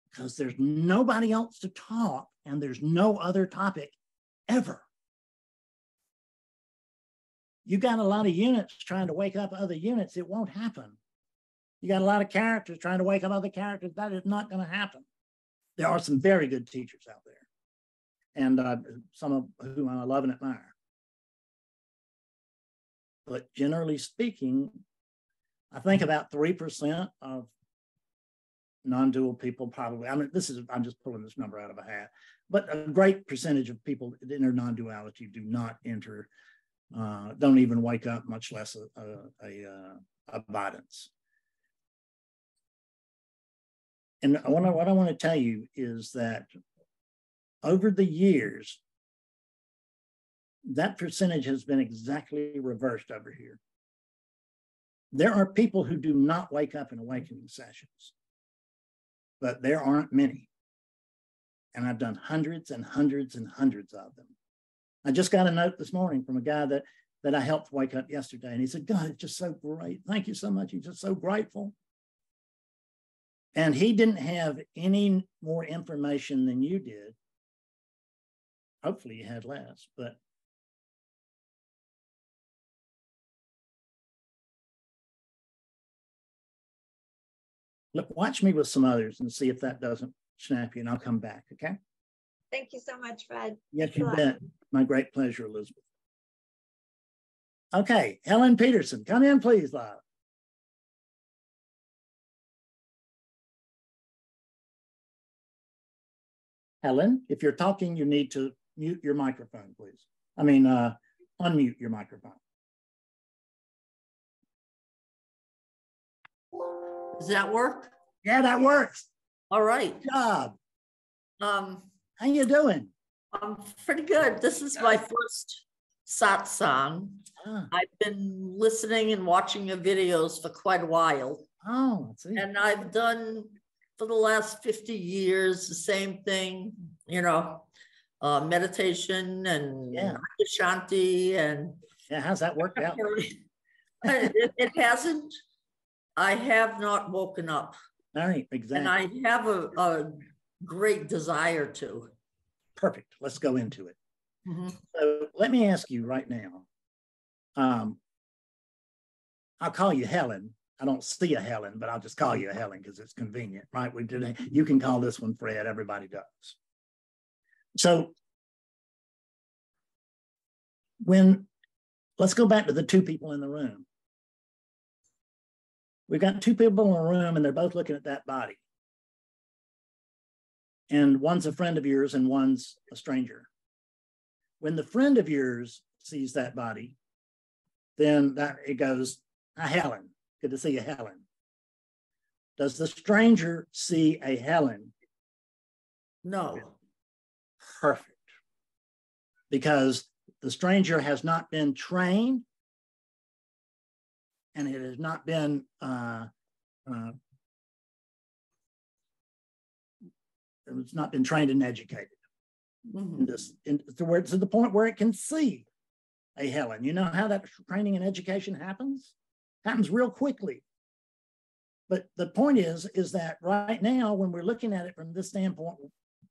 Because there's nobody else to talk, and there's no other topic ever. You got a lot of units trying to wake up other units. It won't happen. You got a lot of characters trying to wake up other characters. That is not going to happen. There are some very good teachers out there, and some of whom I love and admire. But generally speaking, I think about 3% of non-dual people probably, I mean, I'm just pulling this number out of a hat, but a great percentage of people that enter non-duality do not enter, don't even wake up, much less a abidance. And what I want to tell you is that over the years, that percentage has been exactly reversed over here. There are people who do not wake up in awakening sessions, but there aren't many. And I've done hundreds and hundreds and hundreds of them. I just got a note this morning from a guy that I helped wake up yesterday. And he said, God, it's just so great. Thank you so much. He's just so grateful. And he didn't have any more information than you did. Hopefully you had less, but look, watch me with some others and see if that doesn't snappy, and I'll come back, okay? Thank you so much, Fred. Yes, you bet. My great pleasure, Elizabeth. Okay, Helen Peterson, come in, please, love. Helen, if you're talking, you need to mute your microphone, please. I mean, unmute your microphone. Does that work? Yeah, that works. All right. Good job. How you doing? I'm pretty good. This is my first Satsang. Ah. I've been listening and watching your videos for quite a while. Oh, let's see. And I've done for the last 50 years the same thing, you know, meditation and Shanti and how's that worked out? it hasn't. I have not woken up. All right, exactly. And I have a great desire to. Perfect. Let's go into it. Mm-hmm. So let me ask you right now. I'll call you Helen. I don't see a Helen, but I'll just call you a Helen because it's convenient, right? You can call this one Fred. Everybody does. So let's go back to the two people in the room. We've got two people in a room and they're both looking at that body. And one's a friend of yours and one's a stranger. When the friend of yours sees that body, then it goes, "Hi, Helen. Good to see you, Helen." Does the stranger see a Helen? No. Perfect. Because the stranger has not been trained and it has not been it's not been trained and educated to the point where it can see a Helen. You know how that training and education happens? Happens real quickly. But the point is that right now, when we're looking at it from this standpoint,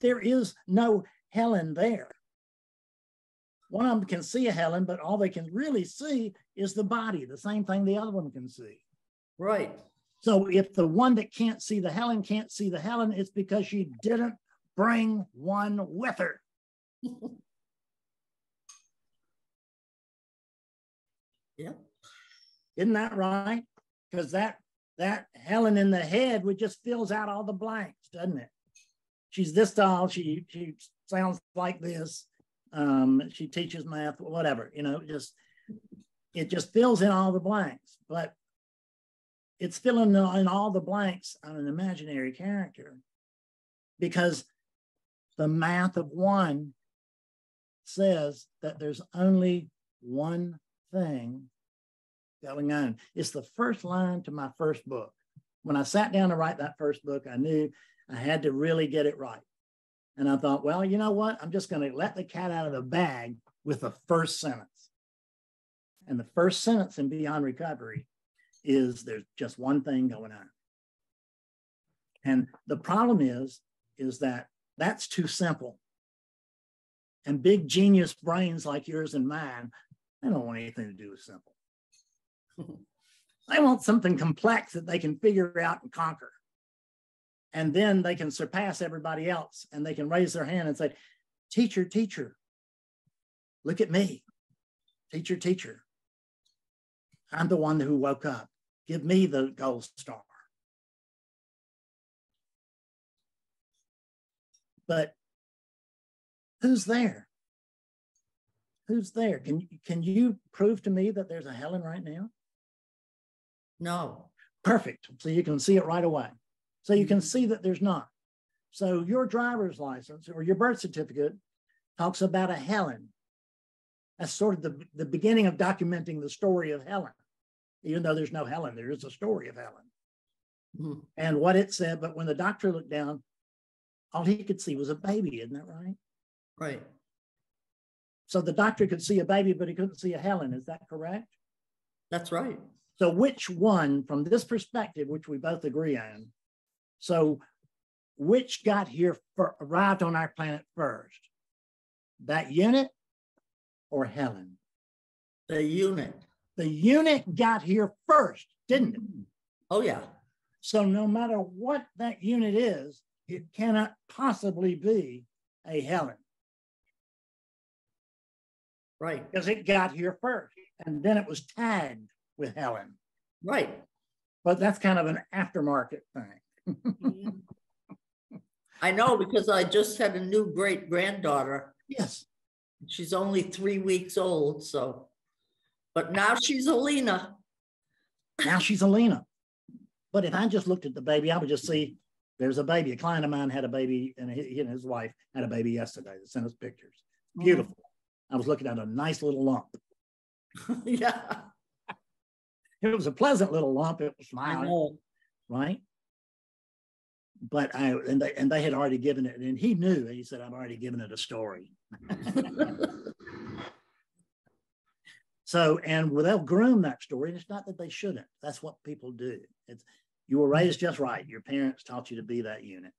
there is no Helen there. One of them can see a Helen, but all they can really see is the body, the same thing the other one can see. Right. So if the one that can't see the Helen, it's because she didn't bring one with her. Yeah. Isn't that right? Because that Helen in the head just fills out all the blanks, doesn't it? She's this tall, she sounds like this, she teaches math, whatever, you know, it just fills in all the blanks, but it's filling in all the blanks on an imaginary character because the math of one says that there's only one thing going on. It's the first line to my first book. When I sat down to write that first book, I knew I had to really get it right. And I thought, well, you know what? I'm just going to let the cat out of the bag with the first sentence. And the first sentence in Beyond Recovery is there's just one thing going on. And the problem is that that's too simple. And big genius brains like yours and mine, they don't want anything to do with simple. They want something complex that they can figure out and conquer. And then they can surpass everybody else and they can raise their hand and say, "Teacher, teacher, look at me. Teacher, teacher, I'm the one who woke up. Give me the gold star." But who's there? Who's there? Can you prove to me that there's a Helen right now? No. Perfect. So you can see it right away. So you can see that there's not. So your driver's license or your birth certificate talks about a Helen. That's sort of the beginning of documenting the story of Helen. Even though there's no Helen, there is a story of Helen. Mm-hmm. And what it said, but when the doctor looked down, all he could see was a baby, isn't that right? Right. So the doctor could see a baby, but he couldn't see a Helen. Is that correct? That's right. So which one, from this perspective, which we both agree on, so which got here, arrived on our planet first? That unit or Helen? The unit. The unit got here first, didn't it? Oh, yeah. So no matter what that unit is, it cannot possibly be a Helen. Right. Because it got here first, and then it was tagged with Helen. Right. But that's kind of an aftermarket thing. I know, because I just had a new great granddaughter. Yes. She's only 3 weeks old, so, but now she's Alina. Now she's Alina. But if I just looked at the baby, I would just see there's a baby. A client of mine had a baby, and he and his wife had a baby yesterday. They sent us pictures. Beautiful. I was looking at a nice little lump. Yeah. It was a pleasant little lump. It was smiling, right? But they had already given it, and he knew. He said, "I've already given it a story." So, and they'll groom that story. And it's not that they shouldn't. That's what people do. It's, you were raised just right. Your parents taught you to be that unit.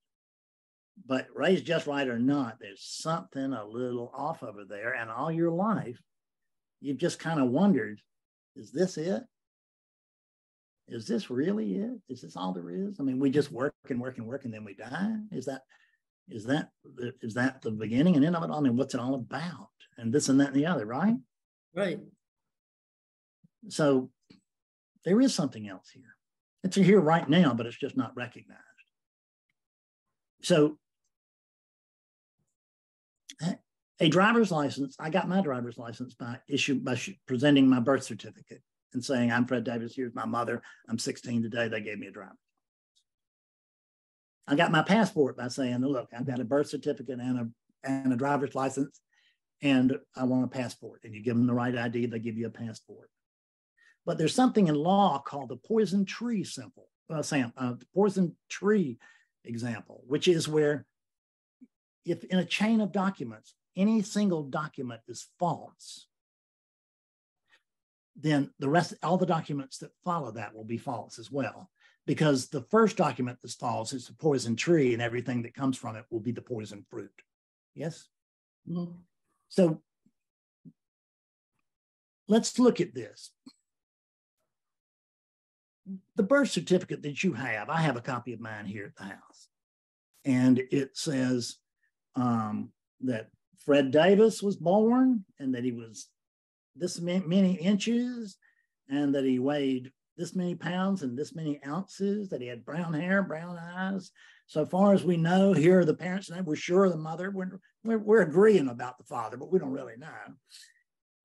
But raised just right or not, there's something a little off over there. And all your life, you've just kind of wondered, is this it? Is this really it? Is this all there is? I mean, we just work and work and work, and then we die. Is that the beginning and end of it? I mean, what's it all about? And this and that and the other, right? Right. So there is something else here. It's here right now, but it's just not recognized. So a driver's license, I got my driver's license by presenting my birth certificate and saying, I'm Fred Davis, here's my mother, I'm 16 today, they gave me a driver's license. I got my passport by saying, look, I've got a birth certificate and a driver's license, and I want a passport. And you give them the right ID, they give you a passport. But there's something in law called the poison tree the poison tree example, which is where if in a chain of documents, any single document is false, then the rest, all the documents that follow that will be false as well. Because the first document that's false is the poison tree, and everything that comes from it will be the poison fruit. Yes? Mm-hmm. So let's look at this. The birth certificate that you have, I have a copy of mine here at the house. And it says that Fred Davis was born, and that he was this many inches, and that he weighed this many pounds and this many ounces, that he had brown hair, brown eyes. So far as we know, here are the parents' names. We're sure of the mother. We're agreeing about the father, but we don't really know.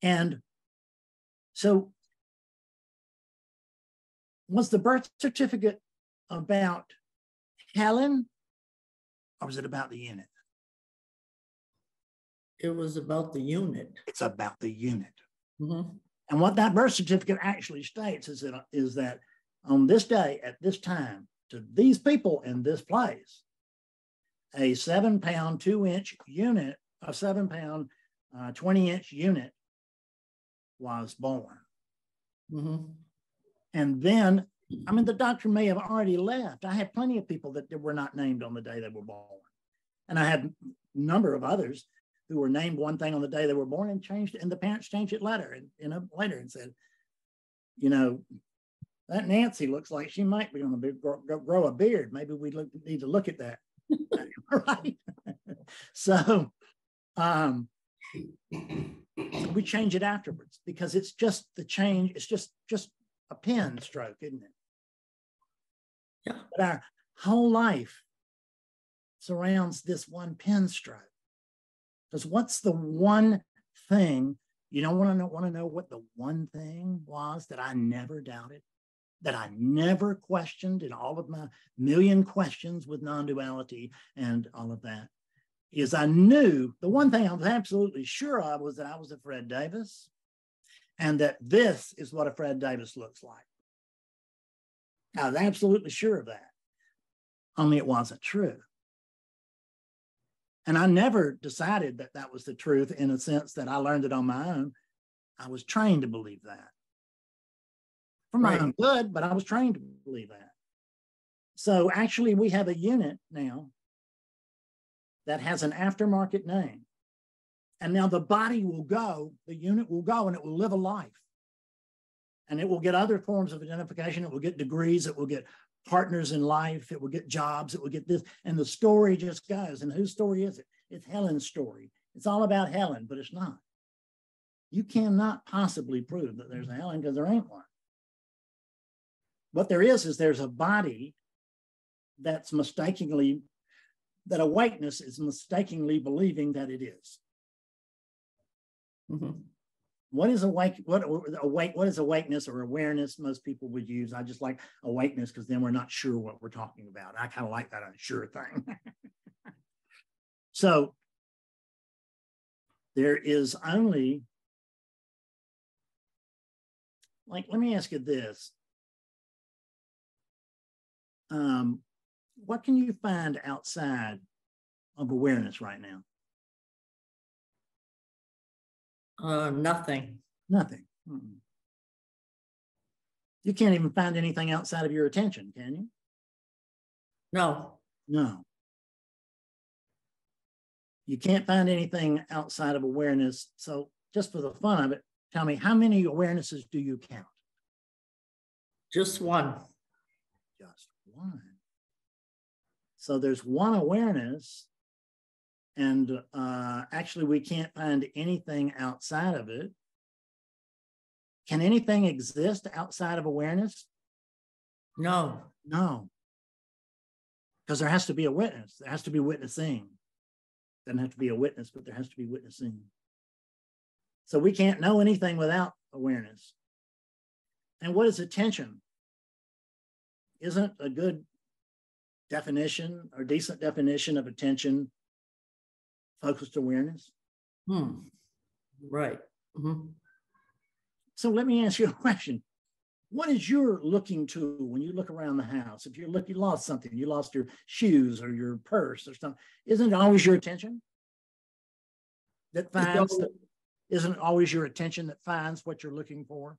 And so was the birth certificate about Helen, or was it about the unit? It was about the unit. It's about the unit. Mm-hmm. And what that birth certificate actually states is that on this day, at this time, to these people in this place, a 7-pound, 2-inch unit, a 7-pound, 20-inch unit was born. Mm-hmm. And then, I mean, the doctor may have already left. I had plenty of people that were not named on the day they were born. And I had a number of others who were named one thing on the day they were born and changed it, and the parents changed it later and said, you know, that Nancy looks like she might be going to grow a beard. Maybe we need to look at that. Right? So we change it afterwards, because it's just the change. It's just a pen stroke, isn't it? Yeah. But our whole life surrounds this one pen stroke. Because what's the one thing, you don't want to know what the one thing was that I never doubted, that I never questioned in all of my million questions with non-duality and all of that, is I knew the one thing I was absolutely sure of was that I was a Fred Davis, and that this is what a Fred Davis looks like. I was absolutely sure of that, only it wasn't true. And I never decided that that was the truth in a sense that I learned it on my own. I was trained to believe that. For my own good, but I was trained to believe that. So actually we have a unit now that has an aftermarket name. And now the body will go, the unit will go, and it will live a life. And it will get other forms of identification. It will get degrees. It will get partners in life. It will get jobs. It will get this. And the story just goes. And whose story is it? It's Helen's story. It's all about Helen, but it's not. You cannot possibly prove that there's a Helen because there ain't one. What there is there's a body that's mistakenly, that awakeness is mistakenly believing that it is. Mm-hmm. What is awakeness or awareness? Most people would use. I just like awakeness because then we're not sure what we're talking about. I kind of like that unsure thing. So there is only, like, let me ask you this. What can you find outside of awareness right now? Nothing. Nothing. Mm-mm. You can't even find anything outside of your attention, can you? No. No. You can't find anything outside of awareness. So just for the fun of it, tell me, how many awarenesses do you count? Just one. Just one. So there's one awareness, and actually we can't find anything outside of it. Can anything exist outside of awareness? No. No. Because there has to be a witness. There has to be witnessing. Doesn't have to be a witness, but there has to be witnessing. So we can't know anything without awareness. And what is attention? Isn't a good definition or decent definition of attention focused awareness? Right. Mm-hmm. So let me ask you a question. What is your looking to when you look around the house? If you lost something, you lost your shoes or your purse or something, isn't it always your attention that finds? Isn't it always your attention that finds what you're looking for?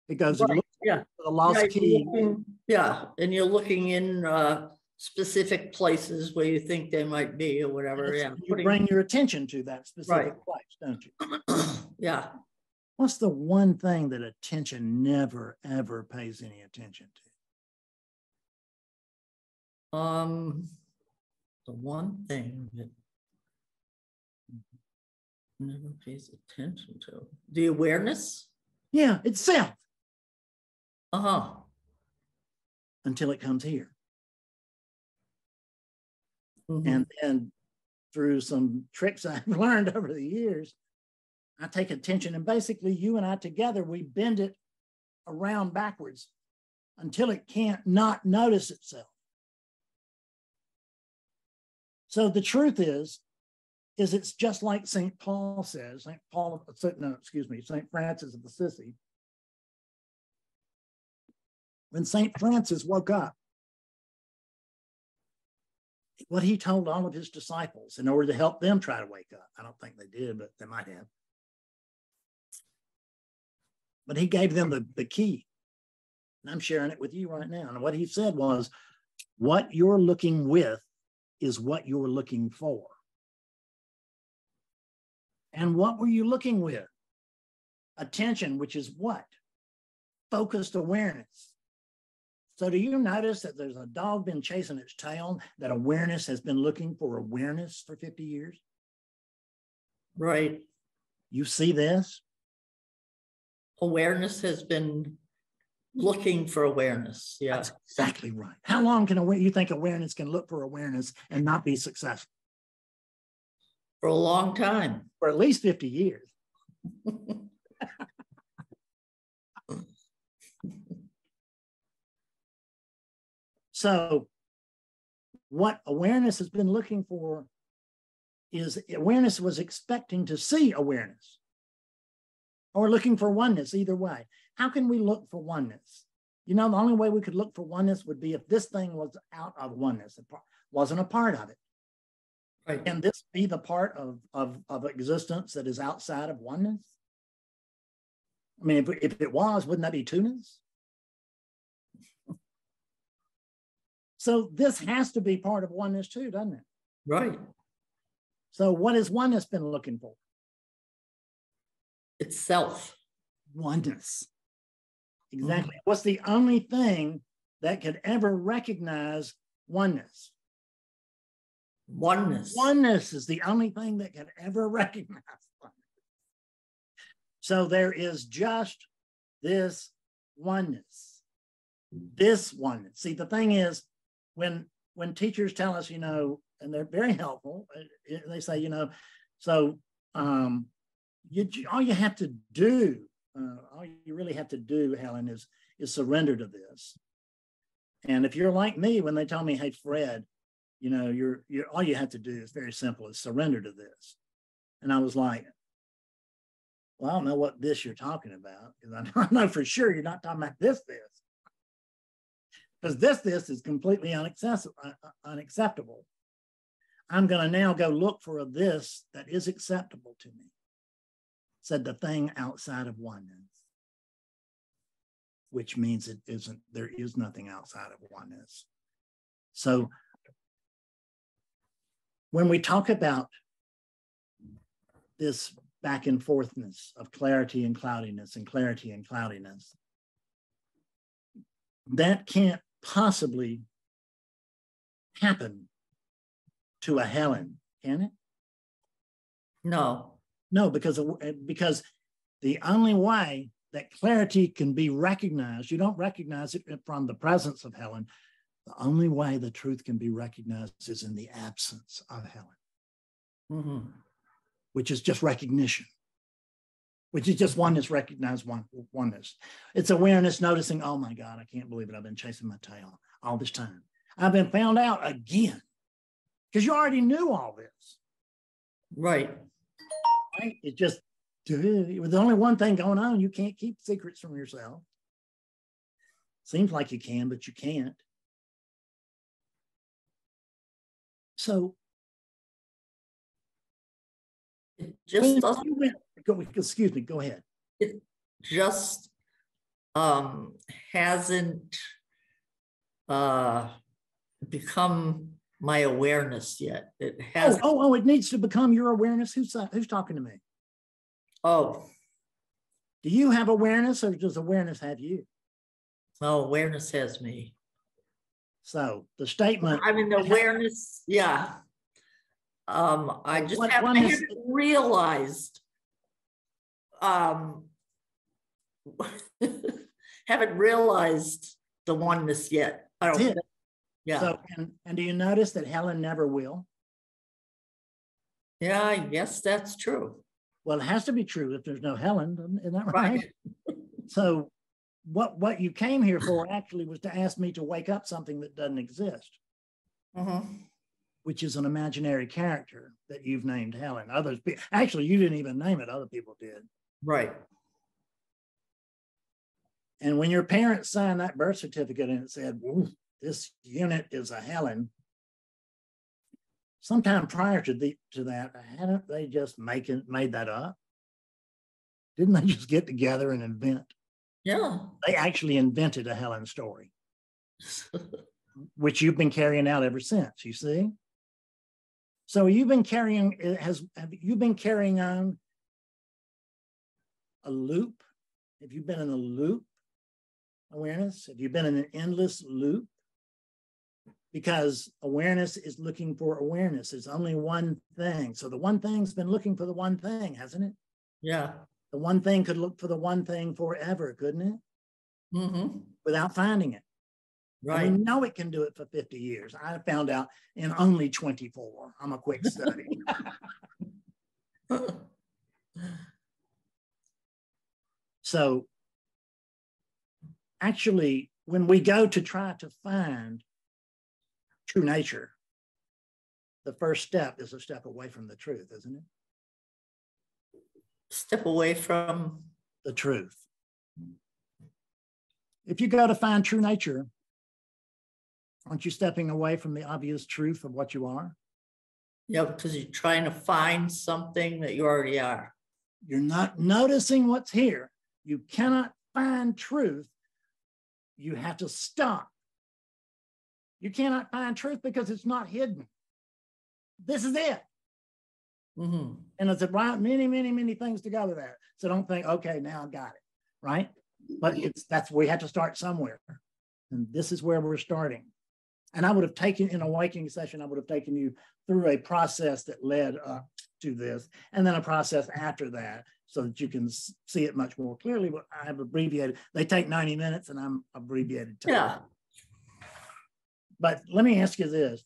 Because right. you look for the lost key. And you're looking in specific places where you think they might be or whatever. Yeah, you bring your attention to that specific place, don't you? Yeah. What's the one thing that attention never, ever pays any attention to? The one thing that never pays attention to. The awareness? Yeah, itself. Uh-huh. Until it comes here. Mm-hmm. And then through some tricks I've learned over the years, I take attention, and basically you and I together, we bend it around backwards until it can't not notice itself. So the truth is it's just like St. Paul says, St. Francis of Assisi. When St. Francis woke up, what he told all of his disciples in order to help them try to wake up, I don't think they did, but they might have. But he gave them the key. And I'm sharing it with you right now. And what he said was, what you're looking with is what you're looking for. And what were you looking with? Attention, which is what? Focused awareness. So do you notice that there's a dog been chasing its tail, that awareness has been looking for awareness for 50 years? Right. You see this? Awareness has been looking for awareness. Yeah. That's exactly right. How long can you think awareness can look for awareness and not be successful? For a long time. For at least 50 years. So what awareness has been looking for is awareness was expecting to see awareness or looking for oneness, either way. How can we look for oneness? You know, the only way we could look for oneness would be if this thing was out of oneness, it wasn't a part of it. Right. Can this be the part of existence that is outside of oneness? I mean, if it was, wouldn't that be two-ness? So this has to be part of oneness too, doesn't it? Right. So what has oneness been looking for? Itself. Oneness. Exactly. What's the only thing that could ever recognize oneness. Oneness. Oneness is the only thing that can ever recognize oneness. So there is just this oneness. This oneness. See, the thing is, when teachers tell us, and they're very helpful, they say, so all you have to do, all you really have to do, Helen, is surrender to this. And if you're like me, when they tell me, hey, Fred, you're all you have to do is very simple, is surrender to this. And I was like, well, I don't know what this you're talking about, because I know for sure you're not talking about this. Because this is completely unacceptable. I'm going to now go look for a this that is acceptable to me. Said the thing outside of oneness, which means there is nothing outside of oneness. So when we talk about this back and forthness of clarity and cloudiness and clarity and cloudiness, that can't possibly happen to a Helen, can it? No. No, because the only way that clarity can be recognized, you don't recognize it from the presence of Helen. The only way the truth can be recognized is in the absence of Helen, which is just recognition, which is just oneness, recognize oneness. It's awareness, noticing, oh my God, I can't believe it. I've been chasing my tail all this time. I've been found out again, because you already knew all this. Right. It just, with only one thing going on, you can't keep secrets from yourself. Seems like you can, but you can't. So it just doesn't. Excuse me, go ahead. It just hasn't become my awareness yet. It has. Oh, it needs to become your awareness. Who's talking to me? Oh. Do you have awareness, or does awareness have you? No, awareness has me. So the statement. I mean, awareness, yeah. I just haven't realized. Haven't realized the oneness yet. I don't think. Yeah. So, and do you notice that Helen never will? Yeah, I guess that's true. Well, it has to be true if there's no Helen, isn't that right? So what you came here for actually was to ask me to wake up something that doesn't exist, which is an imaginary character that you've named Helen. Actually, you didn't even name it, other people did. Right. And when your parents signed that birth certificate and it said, this unit is a Helen, sometime prior to that, hadn't they just made that up? Didn't they just get together and invent? Yeah. They actually invented a Helen story, which you've been carrying out ever since, you see? So have you been carrying on a loop? Have you been in a loop awareness? Have you been in an endless loop? Because awareness is looking for awareness. It's only one thing. So the one thing's been looking for the one thing, hasn't it? Yeah. The one thing could look for the one thing forever, couldn't it? Without finding it. Right. And we know it can do it for 50 years. I found out in only 24. I'm a quick study. So actually, when we go to try to find true nature, the first step is a step away from the truth, isn't it? Step away from the truth. If you go to find true nature, aren't you stepping away from the obvious truth of what you are? Yeah, because you're trying to find something that you already are. You're not noticing what's here. You cannot find truth. You have to stop. You cannot find truth because it's not hidden. This is it. And it's brought many, many, many things together there. So don't think, okay, now I got it, right? But that's we have to start somewhere. And this is where we're starting. And I would have taken, in a awakening session, I would have taken you through a process that led up to this, and then a process after that, so that you can see it much more clearly. But I have abbreviated. They take 90 minutes, and I'm abbreviated time. Yeah. But let me ask you this.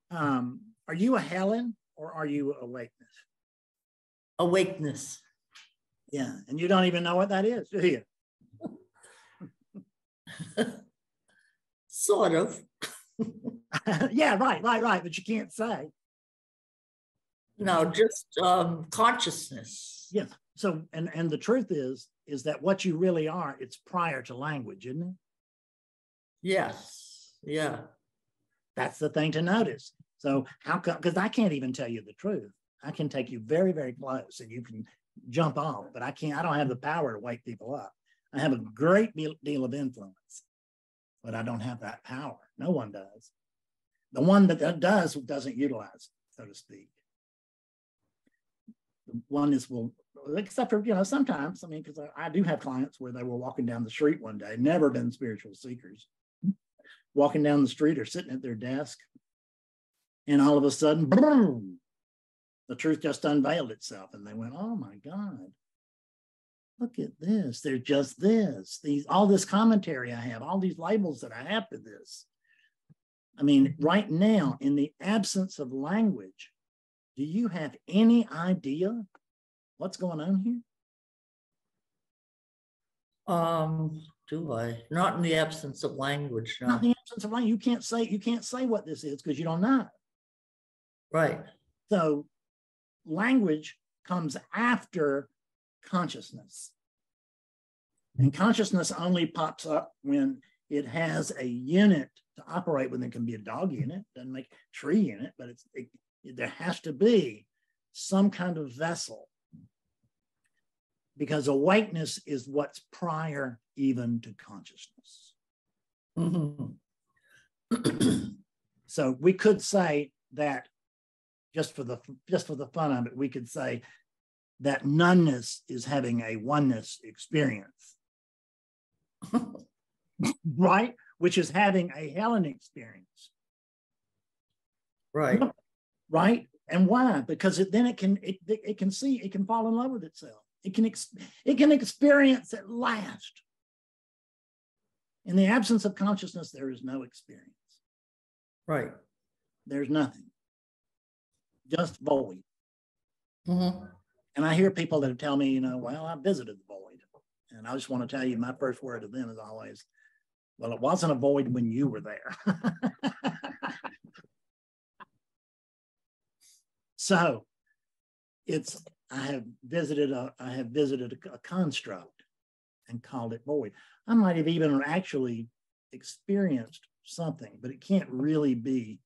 Are you a Helen or are you awakeness? Awakeness. Yeah, and you don't even know what that is, do you? Sort of. Yeah, right, but you can't say. No, just consciousness. Yes. So, and the truth is that what you really are, it's prior to language, isn't it? Yes. Yeah. That's the thing to notice. So how come, because I can't even tell you the truth. I can take you very, very close and you can jump off, but I don't have the power to wake people up. I have a great deal of influence, but I don't have that power. No one does. The one that does doesn't utilize, so to speak. The one is except for, sometimes, I mean, because I do have clients where they were walking down the street one day, never been spiritual seekers, walking down the street or sitting at their desk, and all of a sudden, boom, the truth just unveiled itself. And they went, oh my God, look at this. There's just this, all this commentary I have, all these labels that I have to this. I mean, right now, in the absence of language, do you have any idea what's going on here? Do I? Not in the absence of language, no. Not in the absence of language. You can't say what this is because you don't know. Right. So language comes after consciousness. And consciousness only pops up when it has a unit to operate with. It can be a dog unit, doesn't make a tree unit, but there has to be some kind of vessel, because awakeness is what's prior even to consciousness. Mm-hmm. So we could say that, just for the fun of it, we could say that noneness is having a oneness experience, right? Which is having a Helen experience, Right? Right? And why? Because then it can see, it can fall in love with itself. It can experience at last. In the absence of consciousness, there is no experience. Right. There's nothing. Just void. Mm-hmm. And I hear people that tell me, well, I visited the void. And I just want to tell you, my first word to them is always, well, it wasn't a void when you were there. So I have visited a construct and called it void. I might have even actually experienced something, but it can't really be.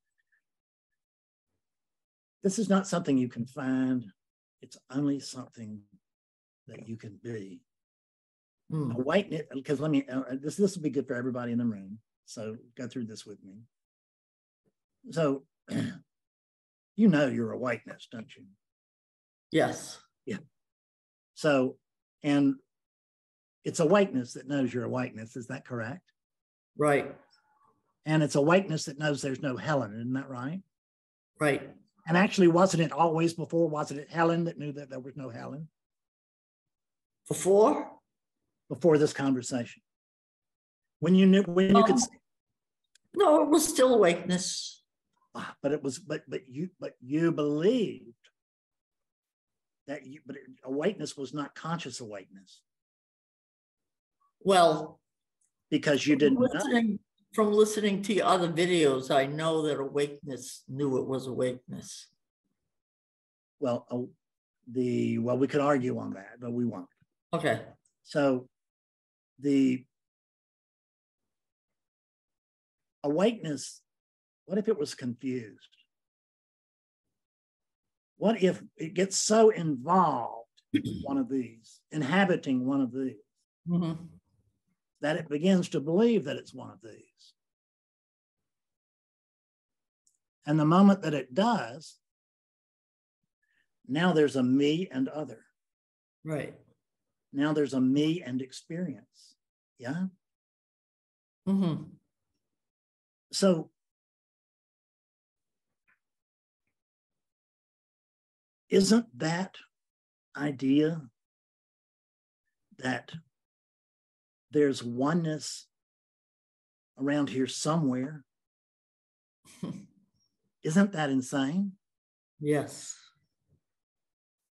This is not something you can find. It's only something that you can be. Awaken, because this will be good for everybody in the room. So go through this with me. So your awakeness, don't you? Yes. Yeah. So, and it's awakeness that knows your awakeness. Is that correct? Right. And it's awakeness that knows there's no Helen. Isn't that right? Right. And actually, wasn't it always before? Wasn't it Helen that knew that there was no Helen? Before this conversation. When you knew, when you could see. No, it was still awakeness. But it was, but you believed that awakeness was not conscious awakeness. Well, because you didn't know. From listening to your other videos, I know that awakeness knew it was awakeness. Well, we could argue on that, but we won't. Okay. So the awakeness, what if it was confused? What if it gets so involved inhabiting one of these, mm-hmm. that it begins to believe that it's one of these? And the moment that it does, now there's a me and other. Right. Now there's a me and experience. Yeah. Mm-hmm. So isn't that idea that there's oneness around here somewhere? Isn't that insane? Yes.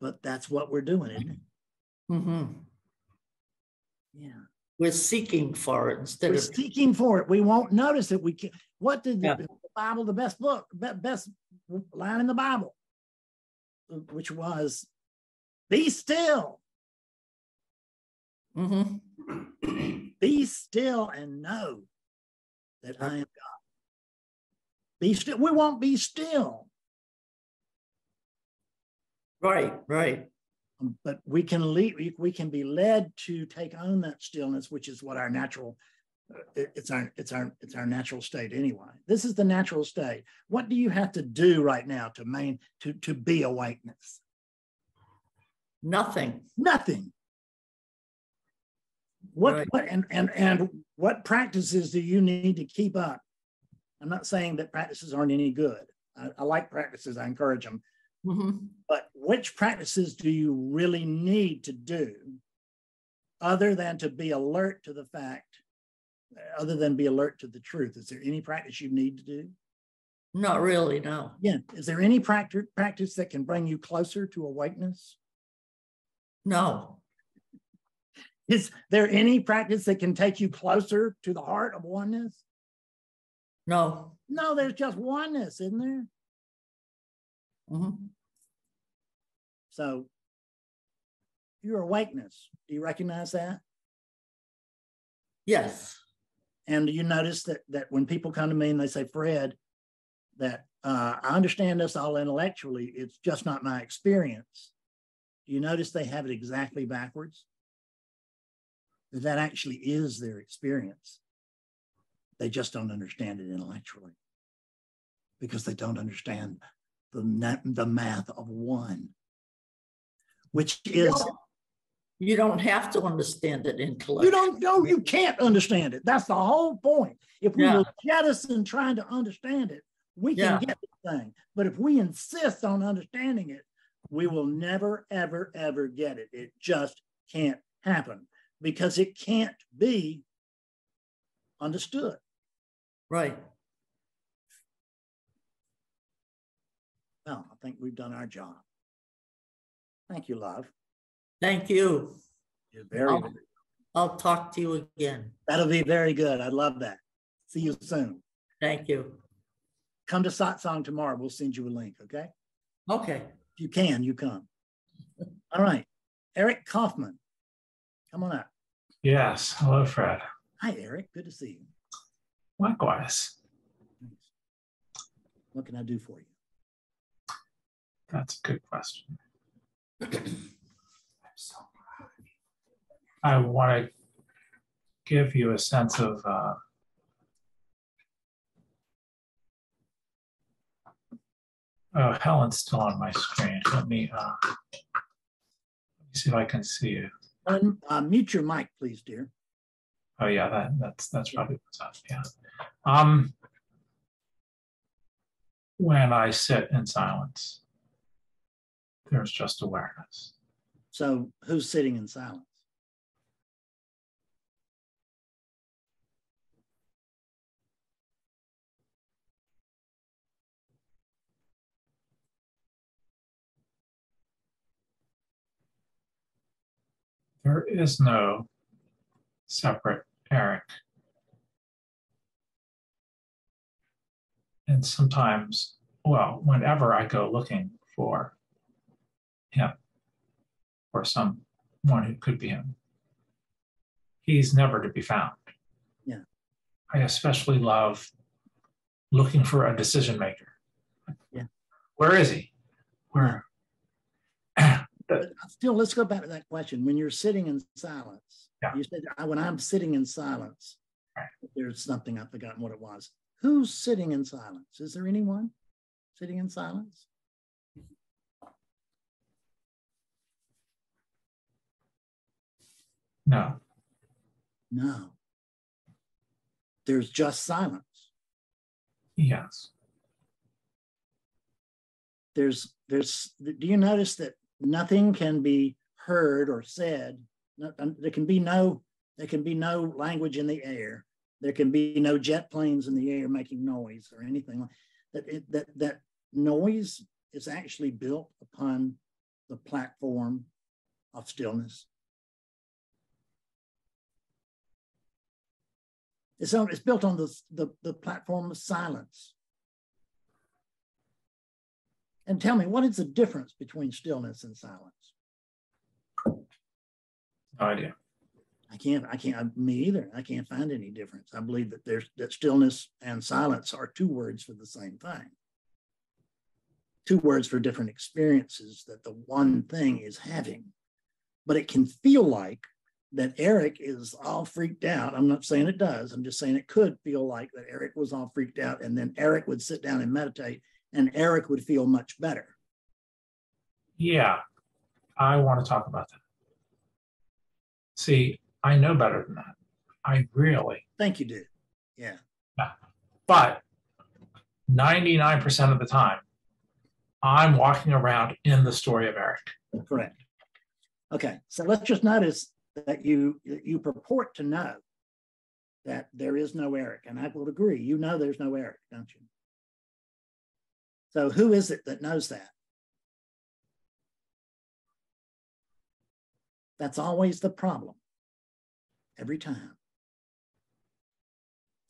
But that's what we're doing, isn't it? Mm-hmm. Yeah. We're seeking for it instead We're of seeking for it. We won't notice it. We can. What did Yeah. the Bible, the best book, best line in the Bible, which was, "Be still, Mm-hmm. be still, and know that I am God." Be still. We won't be still, Right, right. but we can lead. We can be led to take on that stillness, which is what our natural. It's our natural state anyway. This is the natural state. What do you have to do right now to be awakeness? Nothing. Nothing. Right. And what practices do you need to keep up? I'm not saying that practices aren't any good. I like practices. I encourage them. Mm-hmm. But which practices do you really need to do other than to be alert to the fact, other than be alert to the truth? Is there any practice you need to do? Not really, no. Yeah. Is there any practice that can bring you closer to awakeness? No. Is there any practice that can take you closer to the heart of oneness? No. No, there's just oneness, isn't there? Mm-hmm. So your awakeness, do you recognize that? Yes. And do you notice that when people come to me and they say, "Fred, that I understand this all intellectually, it's just not my experience," do you notice they have it exactly backwards? That actually is their experience. They just don't understand it intellectually because they don't understand the math of one, which is... You don't have to understand it intellectually. You can't understand it. That's the whole point. If we will jettison trying to understand it, we can get the thing. But if we insist on understanding it, we will never, ever, ever get it. It just can't happen because it can't be understood. Right. Well, I think we've done our job. Thank you, love. Thank you. You're very good. I'll talk to you again. That'll be very good. I'd love that. See you soon. Thank you. Come to Satsang tomorrow. We'll send you a link, okay? Okay. If you can, you come. All right. Eric Kaufman, come on up. Yes. Hello, Fred. Hi, Eric. Good to see you. Likewise. Thanks. What can I do for you? That's a good question. I want to give you a sense of oh, Helen's still on my screen. Let me see if I can see you. Mute your mic, please, dear. Oh yeah, that's probably what's up. Yeah. When I sit in silence, there's just awareness. So who's sitting in silence? There is no separate Eric. And sometimes, well, whenever I go looking for him or someone who could be him, he's never to be found. Yeah. I especially love looking for a decision maker. Yeah. Where is he? Where? But still, let's go back to that question. When you're sitting in silence, you said, when I'm sitting in silence, there's something, I've forgotten what it was. Who's sitting in silence? Is there anyone sitting in silence? No. No. There's just silence. Yes. Do you notice that nothing can be heard or said? There can be no language in the air. There can be no jet planes in the air making noise or anything like that. That noise is actually built upon the platform of stillness. It's built on the platform of silence. And tell me, what is the difference between stillness and silence? No idea. Me either. I can't find any difference. I believe that stillness and silence are two words for the same thing. Two words for different experiences that the one thing is having. But it can feel like that Eric is all freaked out. I'm not saying it does. I'm just saying it could feel like that Eric was all freaked out, and then Eric would sit down and meditate, and Eric would feel much better. Yeah, I want to talk about that. See, I know better than that. I really think you do. Yeah. But 99% of the time, I'm walking around in the story of Eric. Correct. Okay, so let's just notice that you purport to know that there is no Eric, and I will agree. You know there's no Eric, don't you? So who is it that knows that? That's always the problem, every time.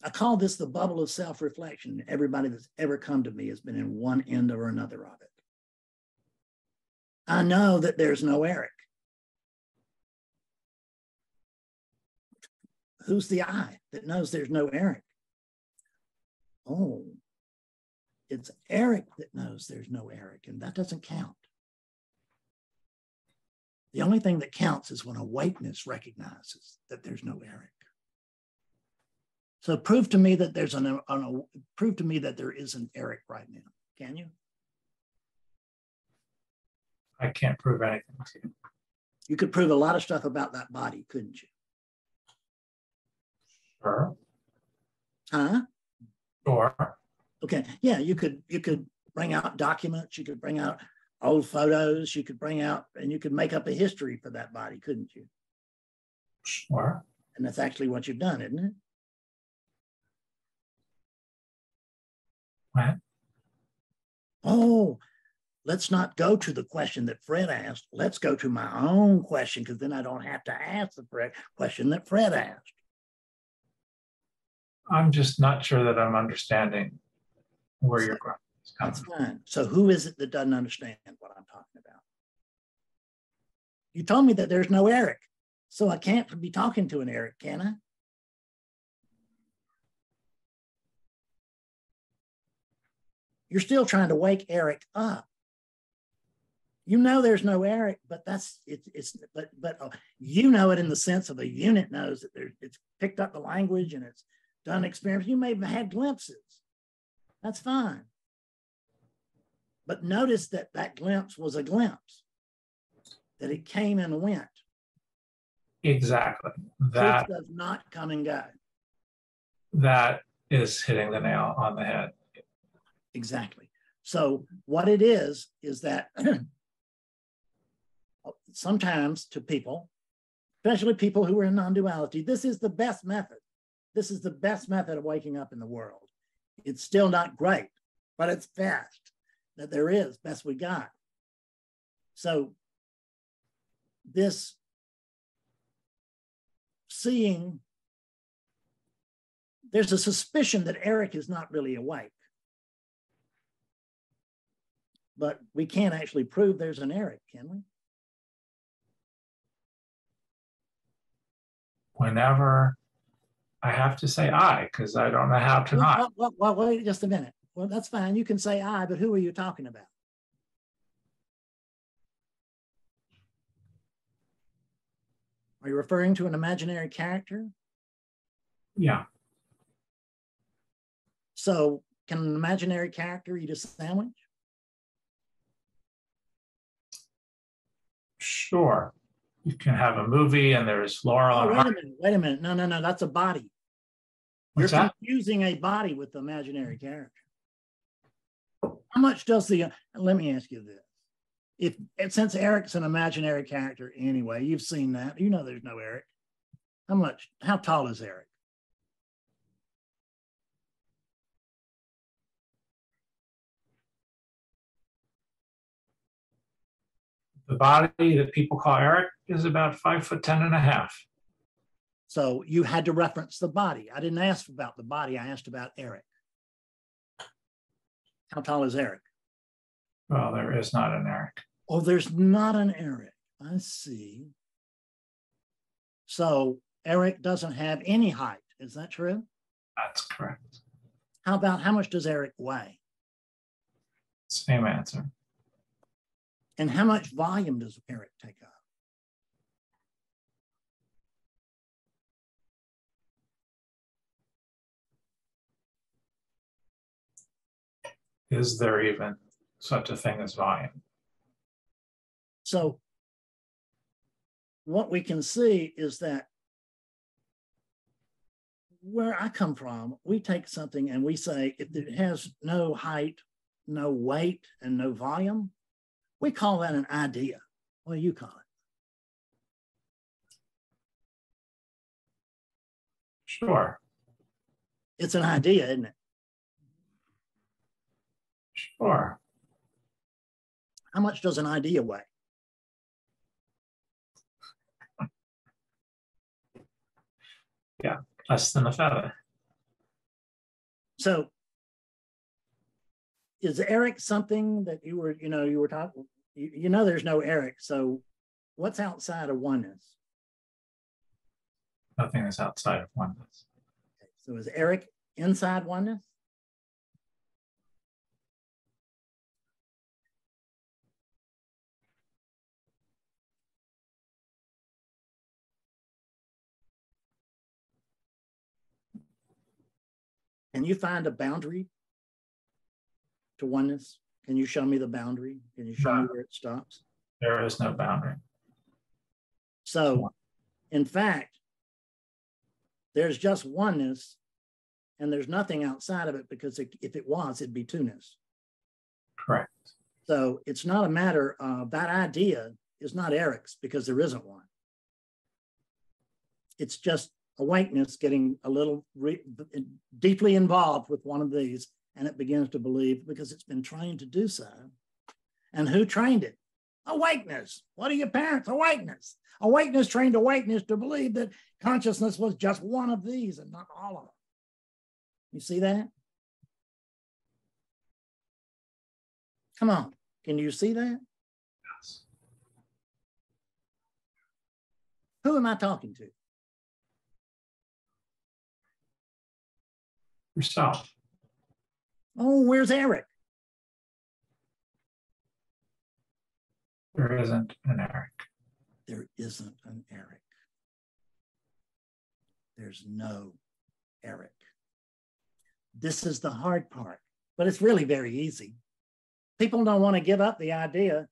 I call this the bubble of self-reflection. Everybody that's ever come to me has been in one end or another of it. I know that there's no Eric. Who's the I that knows there's no Eric? Oh, it's Eric that knows there's no Eric, and that doesn't count. The only thing that counts is when awakeness recognizes that there's no Eric. So prove to me that prove to me that there is an Eric right now. Can you? I can't prove anything to you. You could prove a lot of stuff about that body, couldn't you? Sure. Huh? Sure. Okay. Yeah, you could bring out documents, you could bring out old photos, you could bring out, and you could make up a history for that body, couldn't you? Sure. And that's actually what you've done, isn't it? Right. Oh, let's not go to the question that Fred asked. Let's go to my own question, because then I don't have to ask the question that Fred asked. I'm just not sure that I'm understanding where you're going. That's fine. So who is it that doesn't understand what I'm talking about? You told me that there's no Eric, so I can't be talking to an Eric, can I? You're still trying to wake Eric up. You know there's no Eric, but you know it in the sense of a unit knows that it's picked up the language and it's done experiments. You may have had glimpses. That's fine. But notice that that glimpse was a glimpse, that it came and went. Exactly. That does not come and go. That is hitting the nail on the head. Exactly. So what it is that sometimes to people, especially people who are in non-duality, this is the best method. This is the best method of waking up in the world. It's still not great, but it's best that there is, best we got. So this seeing, there's a suspicion that Eric is not really awake. But we can't actually prove there's an Eric, can we? Whenever I have to say I, because I don't know how to not. Well, wait just a minute. Well, that's fine. You can say I, but who are you talking about? Are you referring to an imaginary character? Yeah. So can an imaginary character eat a sandwich? Sure. You can have a movie and there's Laurel. Oh, wait a minute. No. That's a body. You're confusing a body with the imaginary character. How much does let me ask you this. Since Eric's an imaginary character anyway, you've seen that, you know there's no Eric. How tall is Eric? The body that people call Eric is about 5'10½". So you had to reference the body. I didn't ask about the body, I asked about Eric. How tall is Eric? Well, there is not an Eric. Oh, there's not an Eric. I see. So Eric doesn't have any height. Is that true? That's correct. How much does Eric weigh? Same answer. And how much volume does Eric take up? Is there even such a thing as volume? So what we can see is that where I come from, we take something and we say, if it has no height, no weight, and no volume, we call that an idea. What do you call it? Sure. It's an idea, isn't it? Sure. How much does an idea weigh? Yeah, less than a feather. So is Eric something that you were talking, there's no Eric. So what's outside of oneness? Nothing is outside of oneness. Okay, so is Eric inside oneness? Can you find a boundary to oneness? Can you show me the boundary? Can you show me where it stops? There is no boundary. So, in fact, there's just oneness and there's nothing outside of it, because if it was, it'd be two-ness. Correct. So it's not a matter of that idea is not Eric's because there isn't one. It's just awakeness getting a little deeply involved with one of these, and it begins to believe because it's been trained to do so. And who trained it? Awakeness. What are your parents? Awakeness. Awakeness trained awakeness to believe that consciousness was just one of these and not all of them. You see that? Come on. Can you see that? Yes. Who am I talking to? Yourself. Oh, where's Eric? There isn't an Eric. There isn't an Eric. There's no Eric. This is the hard part, but it's really very easy. People don't want to give up the idea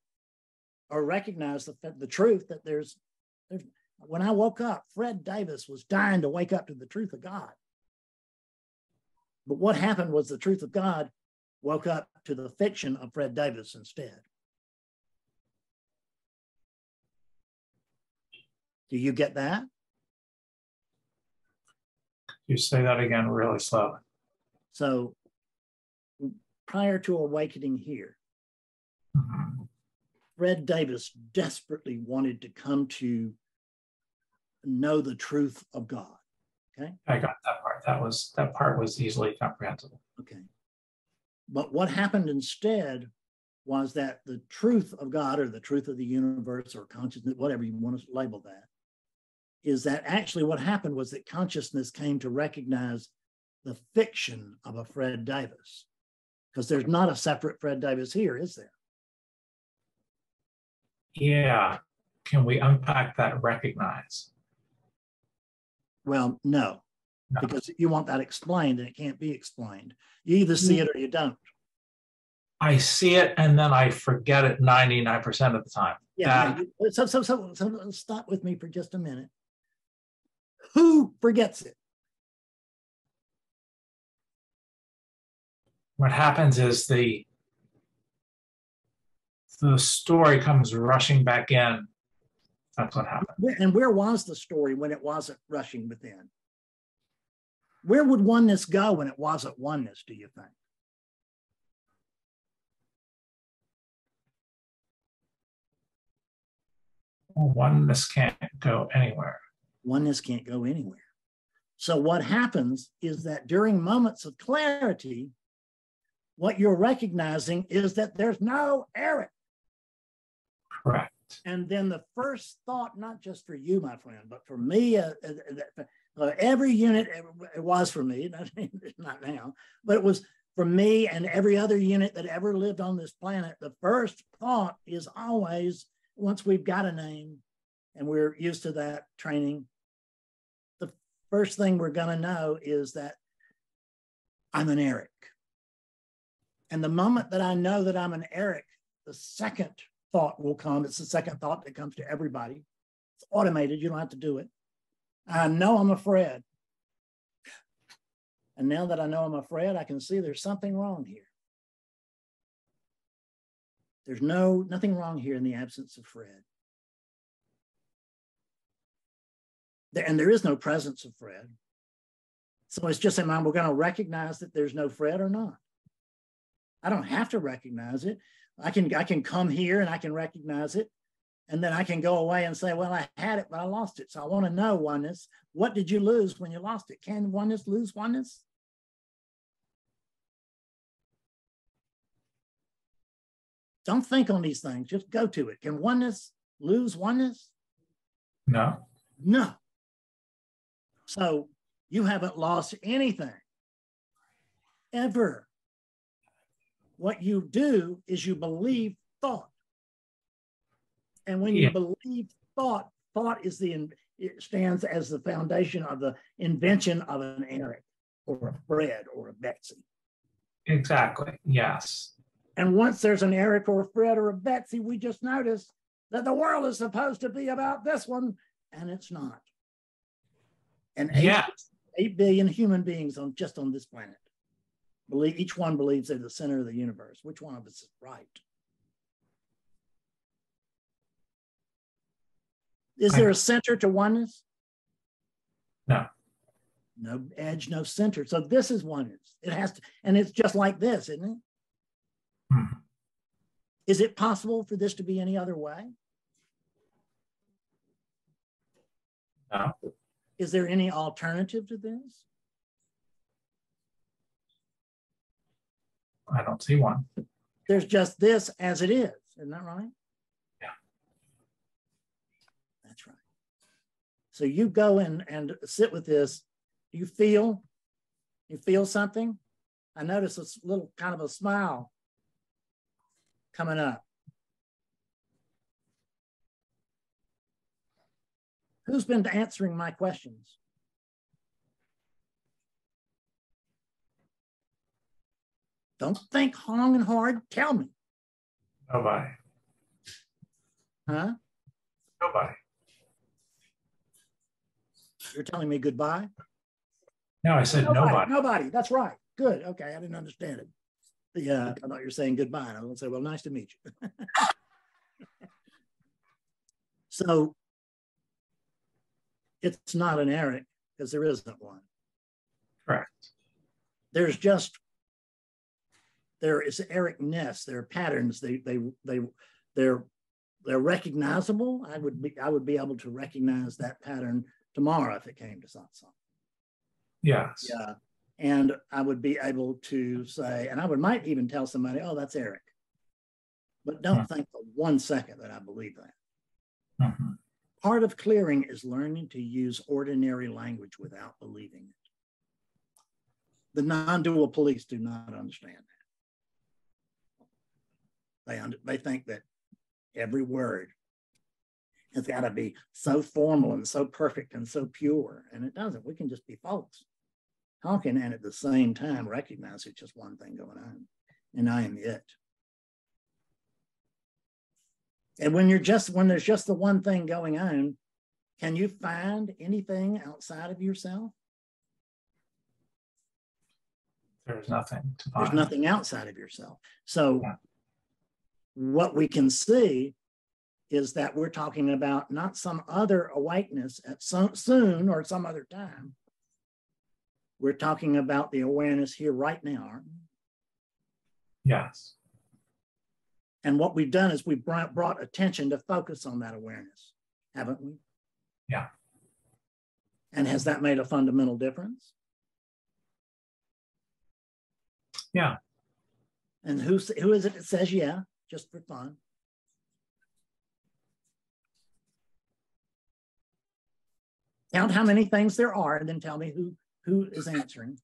or recognize the truth that there's. When I woke up, Fred Davis was dying to wake up to the truth of God. But what happened was the truth of God woke up to the fiction of Fred Davis instead. Do you get that? You say that again really slowly. So prior to awakening here, Fred Davis desperately wanted to come to know the truth of God. Okay. I got that part. That part was easily comprehensible. Okay. But what happened instead was that the truth of God, or the truth of the universe, or consciousness, whatever you want to label that, is that actually what happened was that consciousness came to recognize the fiction of a Fred Davis. Because there's not a separate Fred Davis here, is there? Yeah. Can we unpack that recognize? Well, no, because you want that explained and it can't be explained. You either see it or you don't. I see it and then I forget it 99% of the time. Yeah. So stop with me for just a minute. Who forgets it? what happens is the story comes rushing back in. That's what happened. And where was the story when it wasn't rushing within? Where would oneness go when it wasn't oneness, do you think? Well, oneness can't go anywhere. Oneness can't go anywhere. So what happens is that during moments of clarity, what you're recognizing is that there's no Eric. Correct. And then the first thought, not just for you, my friend, but for me, every unit, it was for me, not now, but it was for me and every other unit that ever lived on this planet. The first thought is always, once we've got a name and we're used to that training, the first thing we're going to know is that I'm an Eric. And the moment that I know that I'm an Eric, the second thought will come. It's the second thought that comes to everybody. It's automated. You don't have to do it. I know I'm a Fred. And now that I know I'm a Fred, I can see there's something wrong here. There's nothing wrong here in the absence of Fred. And there is no presence of Fred. So it's just, am I going to recognize that there's no Fred or not? I don't have to recognize it. I can come here and I can recognize it. And then I can go away and say, well, I had it, but I lost it. So I want to know, oneness, what did you lose when you lost it? Can oneness lose oneness? Don't think on these things. Just go to it. Can oneness lose oneness? No. No. So you haven't lost anything, ever. What you do is you believe thought. And when you believe thought, thought is it stands as the foundation of the invention of an Eric or a Fred or a Betsy. Exactly, yes. And once there's an Eric or a Fred or a Betsy, we just notice that the world is supposed to be about this one, and it's not. And 8 billion human beings just on this planet. Each one believes they're the center of the universe. Which one of us is right? Is there a center to oneness? No. No edge, no center. So this is oneness. It has to, and it's just like this, isn't it? Hmm. Is it possible for this to be any other way? No. Is there any alternative to this? I don't see one. There's just this as it is. Isn't that right? Yeah. That's right. So you go in and sit with this. You feel something? I notice a little kind of a smile coming up. Who's been answering my questions? Don't think long and hard. Tell me. Nobody. Huh? Nobody. You're telling me goodbye? No, I said nobody. Nobody. That's right. Good. Okay. I didn't understand it. Yeah. I thought you were saying goodbye. And I was going to say, well, nice to meet you. So it's not an Eric because there isn't one. Correct. There is Ericness. There are patterns. They're recognizable. I would be able to recognize that pattern tomorrow if it came to satsang. Yes. Yeah. And I would be able to say, and I might even tell somebody, oh, that's Eric. But don't think for 1 second that I believe that. Mm-hmm. Part of clearing is learning to use ordinary language without believing it. The non-dual police do not understand that. They think that every word has got to be so formal and so perfect and so pure, and it doesn't. We can just be folks talking and at the same time recognize it's just one thing going on, and I am it. And when there's just the one thing going on, can you find anything outside of yourself? There's nothing to find. There's nothing outside of yourself. So yeah. What we can see is that we're talking about not some other awakeness at soon or some other time. We're talking about the awareness here right now, aren't we? Yes. And what we've done is we've brought attention to focus on that awareness, haven't we? Yeah. And has that made a fundamental difference? Yeah. And who is it that says yeah, just for fun? Count how many things there are and then tell me who is answering.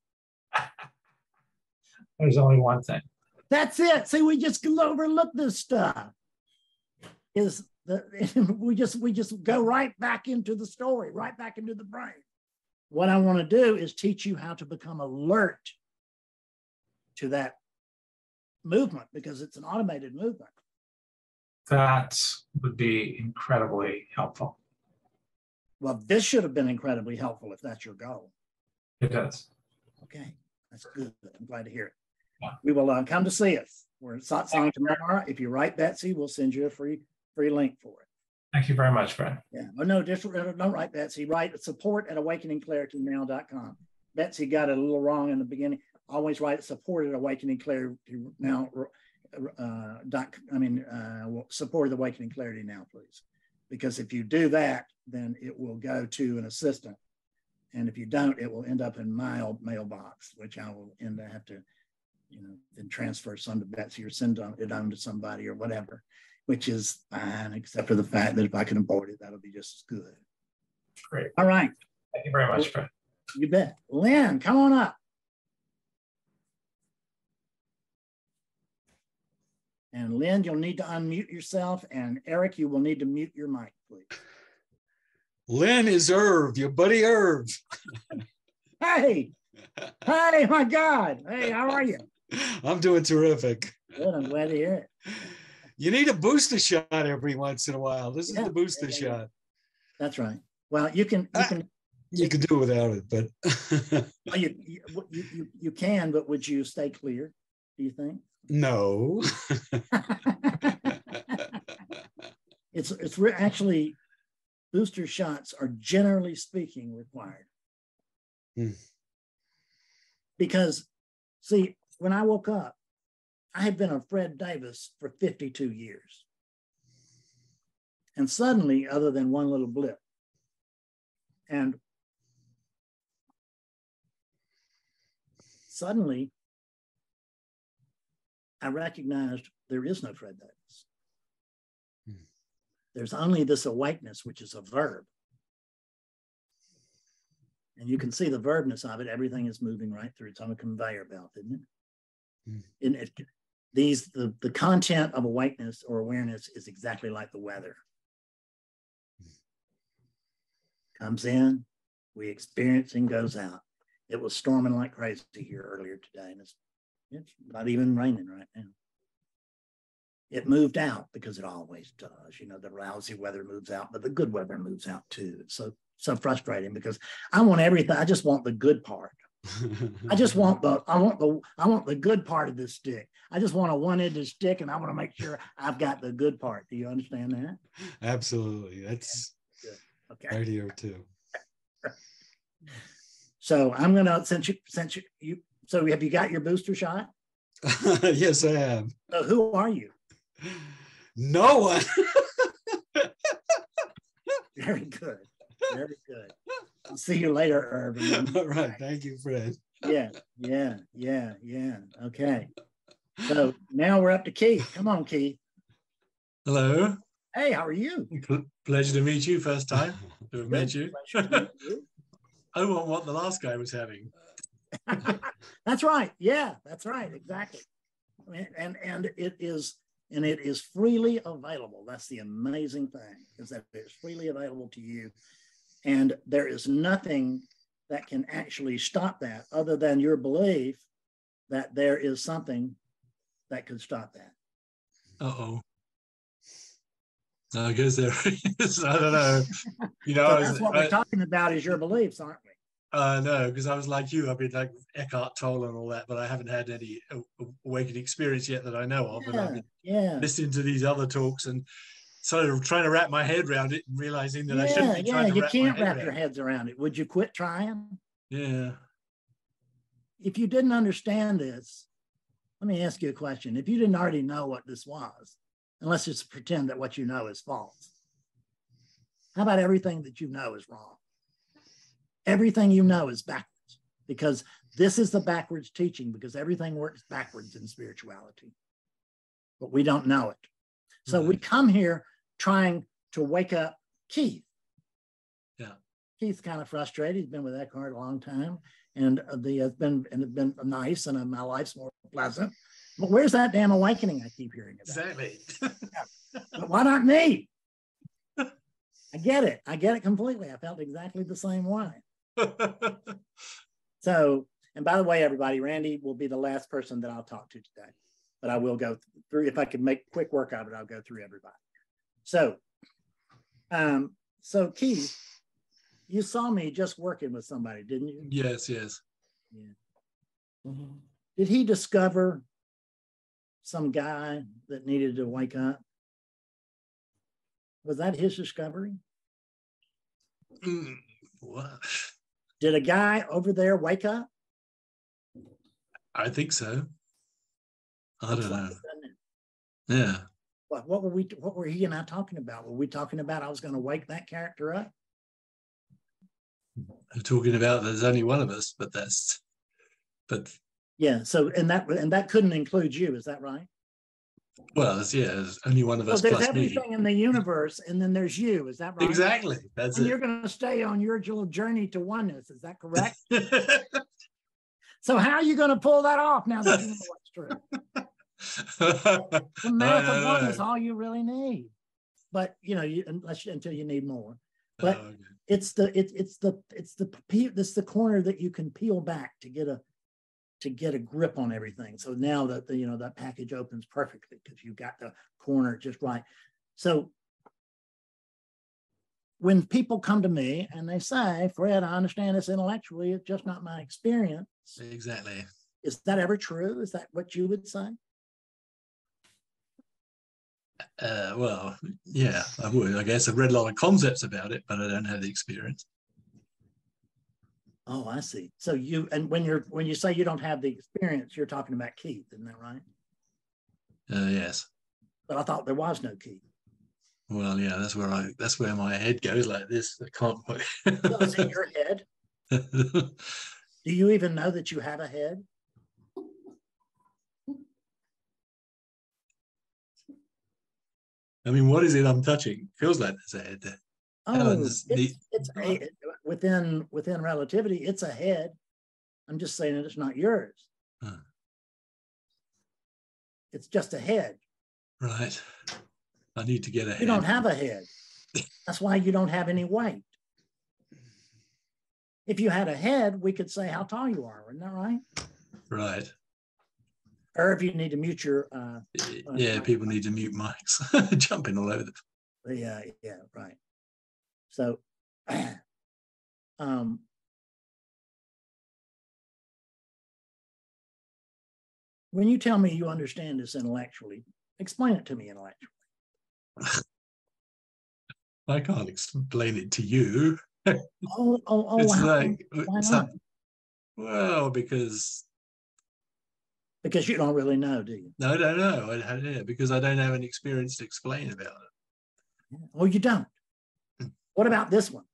There's only one thing. That's it. See, we just overlook this stuff. We just go right back into the story, right back into the brain. What I want to do is teach you how to become alert to that movement, because it's an automated movement. That would be incredibly helpful. Well, this should have been incredibly helpful if that's your goal. It does. Okay, that's good. I'm glad to hear it. Yeah. We will come to see us. We're at Satsang tomorrow. If you write Betsy, we'll send you a free link for it. Thank you very much, Fred. Yeah. Oh, no, don't write Betsy. Write support@awakeningclaritynow.com. Betsy got it a little wrong in the beginning. Always write support@awakeningclaritynow. Support Awakening Clarity Now, please. Because if you do that, then it will go to an assistant. And if you don't, it will end up in my mailbox, which I will have to, then transfer some to Betsy or send it on to somebody or whatever, which is fine, except for the fact that if I can avoid it, that'll be just as good. Great. All right. Thank you very much, Fred. You bet. Lynn, come on up. And Lynn, you'll need to unmute yourself. And Eric, you will need to mute your mic, please. Lynn is Irv, your buddy Irv. Hey, my God. Hey, how are you? I'm doing terrific. Good, I'm glad to hear it. You need a booster shot every once in a while. This is the booster shot. That's right. Well, you can do without it, but you can, but would you stay clear, do you think? No. It's actually, booster shots are generally speaking required. Because, see, when I woke up, I had been a Fred Davis for 52 years. And suddenly, other than one little blip, and suddenly, I recognized there is no Fred Davis. There's only this awakeness, which is a verb. And you can see the verbness of it. Everything is moving right through. It's on a conveyor belt, isn't it? The content of awakeness or awareness is exactly like the weather. Comes in, we experience and goes out. It was storming like crazy here earlier today, and it's not even raining right now. It moved out because it always does. The lousy weather moves out, but the good weather moves out too. It's so frustrating because I want everything. I just want the good part. I want the good part of this stick. I just want a one-ended stick, and I want to make sure I've got the good part. Do you understand that? Absolutely. That's good. Okay. Right here too. So I'm gonna since you. So have you got your booster shot? Yes, I have. So who are you? No one. Very good. Very good. I'll see you later, Irv. All right. Thank you, Fred. Yeah. Okay. So now we're up to Keith. Come on, Keith. Hello. Hey, how are you? Pleasure to meet you. First time to have met you. Pleasure to meet you. I want what the last guy was having. That's right. Yeah, that's right. Exactly. And it is freely available. That's the amazing thing, is that it's freely available to you. And there is nothing that can actually stop that other than your belief that there is something that could stop that. Uh-oh. I guess there is. I don't know. So that's what we're talking about is your beliefs, aren't we? No, because I was like you. I've been like Eckhart Tolle and all that, but I haven't had any awakening experience yet that I know of. And I've been listening to these other talks and sort of trying to wrap my head around it and realizing that I shouldn't be trying to you wrap can't my head wrap your heads around it. Would you quit trying? Yeah. If you didn't understand this, let me ask you a question. If you didn't already know what this was, and let's just pretend that what you know is false, how about everything that you know is wrong? Everything you know is backwards, because this is the backwards teaching, because everything works backwards in spirituality, but we don't know it. So we come here trying to wake up Keith. Yeah. Keith's kind of frustrated. He's been with Eckhart a long time, and it's been nice, and my life's more pleasant. But where's that damn awakening I keep hearing about? Exactly. But why not me? I get it. I get it completely. I felt exactly the same way. So, and by the way, everybody, Randy will be the last person that I'll talk to today, but I will go through, if I can make quick work of it, I'll go through everybody. So, so Keith, you saw me just working with somebody, didn't you? Yes, yes. Yeah. Did he discover some guy that needed to wake up? Was that his discovery? What? Did a guy over there wake up? I think so. I don't know. Doesn't it? Yeah. What were he and I talking about? Were we talking about I was going to wake that character up? I'm talking about there's only one of us, but yeah. So and that couldn't include you, is that right? Well, there's only one of us. So there's plus everything me. in the universe, and then there's you, is that right? Exactly. That's and it. You're going to stay on your little journey to oneness, is that correct? So how are you going to pull that off now that you know what's true? The math of one is all you really need, but until you need more. But okay. it's the corner that you can peel back to get a grip on everything. So now that that package opens perfectly because you got the corner just right. So when people come to me and they say, Fred, I understand this intellectually, it's just not my experience. Exactly. Is that ever true? Is that what you would say? Well, yeah, I would. I guess I've read a lot of concepts about it, but I don't have the experience. Oh, I see. So when you say you don't have the experience, you're talking about Keith, isn't that right? Yes. But I thought there was no Keith. Well, yeah, that's where my head goes like this. I can't quite. So it's in your head. Do you even know that you have a head? I mean, what is it I'm touching? Feels like there's a head there. Oh, within relativity, it's a head. I'm just saying it's not yours. Huh. It's just a head. Right. I need to get a head. You don't have a head. That's why you don't have any weight. If you had a head, we could say how tall you are. Isn't that right? Right. Or if you need to mute your... yeah, people need to mute mics. Jumping all over them. Yeah, right. So, when you tell me you understand this intellectually, explain it to me intellectually. I can't explain it to you. Oh, it's why not? Well, because you don't really know, do you? No, I don't know. Because I don't have an experience to explain about it. Oh, you don't? What about this one?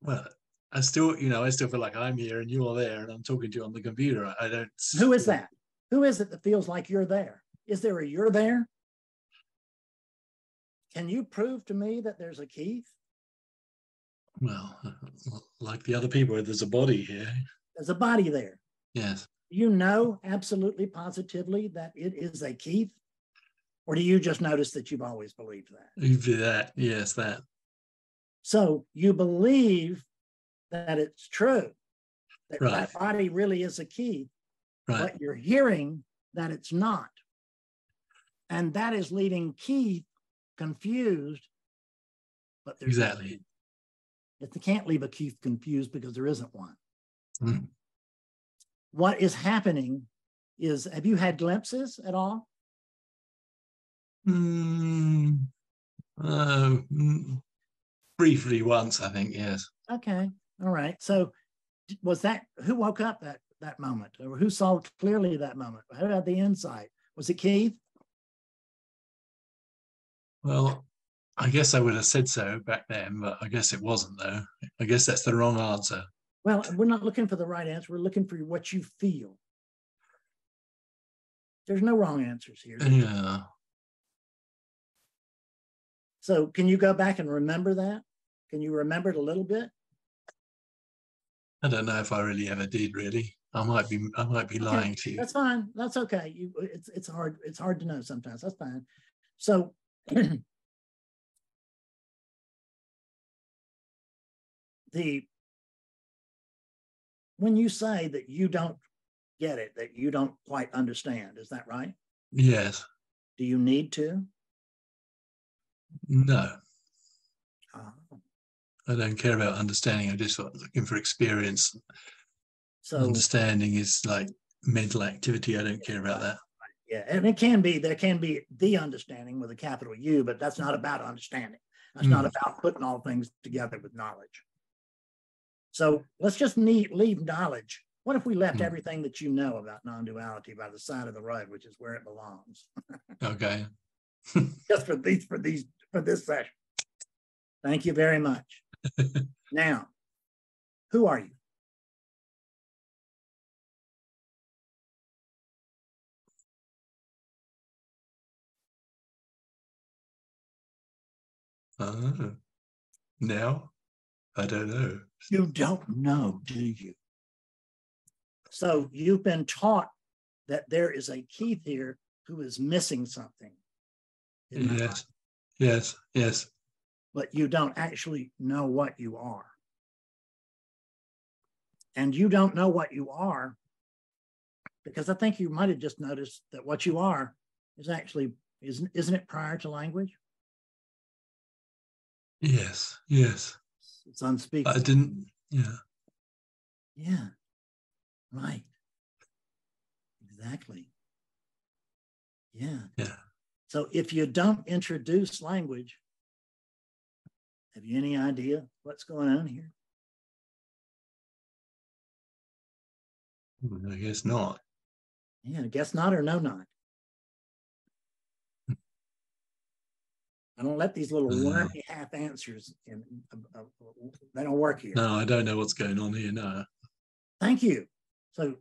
Well, I still feel like I'm here and you're there and I'm talking to you on the computer. I don't. Who is that? Who is it that feels like you're there? Is there a you're there? Can you prove to me that there's a Keith? Well, like the other people, there's a body here. There's a body there. Yes. You know absolutely positively that it is a Keith? Or do you just notice that you've always believed that? That, yes, that. So you believe that it's true, that right. That body really is a Keith, right. But you're hearing that it's not. And that is leaving Keith confused but there's exactly. It can't leave a Keith confused because there isn't one. Mm. What is happening is, have you had glimpses at all? Briefly once, I think, yes. Okay, all right. So was that, who woke up that moment, or who saw clearly that moment? Who had the insight? Was it Keith? Well, I guess I would have said so back then, but I guess it wasn't, though. I guess that's the wrong answer. Well, we're not looking for the right answer. We're looking for what you feel. There's no wrong answers here. Yeah. So can you go back and remember that? Can you remember it a little bit? I don't know if I really ever did, really. I might be lying to you. That's fine. That's okay. It's hard. It's hard to know sometimes. That's fine. So when you say that you don't get it, that you don't quite understand, is that right? Yes. Do you need to? No. Oh. I don't care about understanding. I'm just looking for experience. So understanding is like mental activity. I don't care about that. Yeah, and there can be the understanding with a capital U, but that's not about understanding. That's not about putting all things together with knowledge. So let's just leave knowledge. What if we left everything that you know about non-duality by the side of the road, which is where it belongs? Okay. Just for this session. Thank you very much. Now, who are you? Now, I don't know. You don't know, do you? So you've been taught that there is a Keith here who is missing something. Yes, right? yes, yes. But you don't actually know what you are. And you don't know what you are because I think you might have just noticed that what you are is actually, isn't it prior to language? Yes, yes. It's unspeakable. I didn't, yeah. Yeah, right. Exactly. Yeah. Yeah. So if you don't introduce language, have you any idea what's going on here? I guess not. Yeah, I guess not or no not. I don't let these little wormy half answers in. They don't work here. No, I don't know what's going on here. No. Thank you. So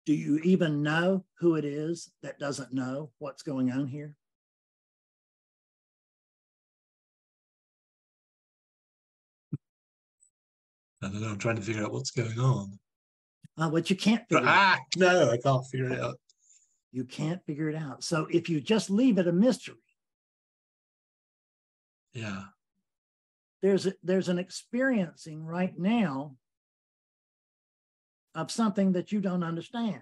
do you even know who it is that doesn't know what's going on here? I don't know. I'm trying to figure out what's going on. But you can't figure it out. No, I can't figure it out. You can't figure it out. So if you just leave it a mystery, yeah, there's an experiencing right now of something that you don't understand.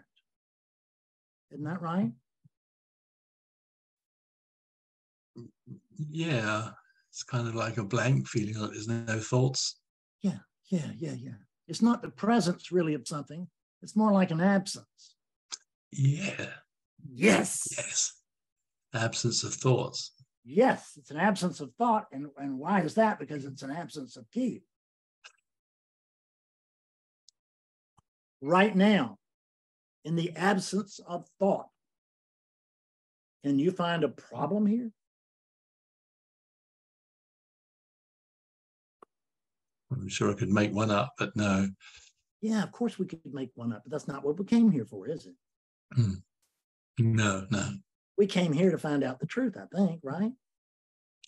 Isn't that right? Yeah, it's kind of like a blank feeling, like there's no thoughts. Yeah. It's not the presence really of something. It's more like an absence. Yeah. Yes. Absence of thoughts. Yes, it's an absence of thought. And why is that? Because it's an absence of Keith. Right now, in the absence of thought, can you find a problem here? I'm sure I could make one up, but no. Yeah, of course we could make one up, but that's not what we came here for, is it? No. We came here to find out the truth, I think, right?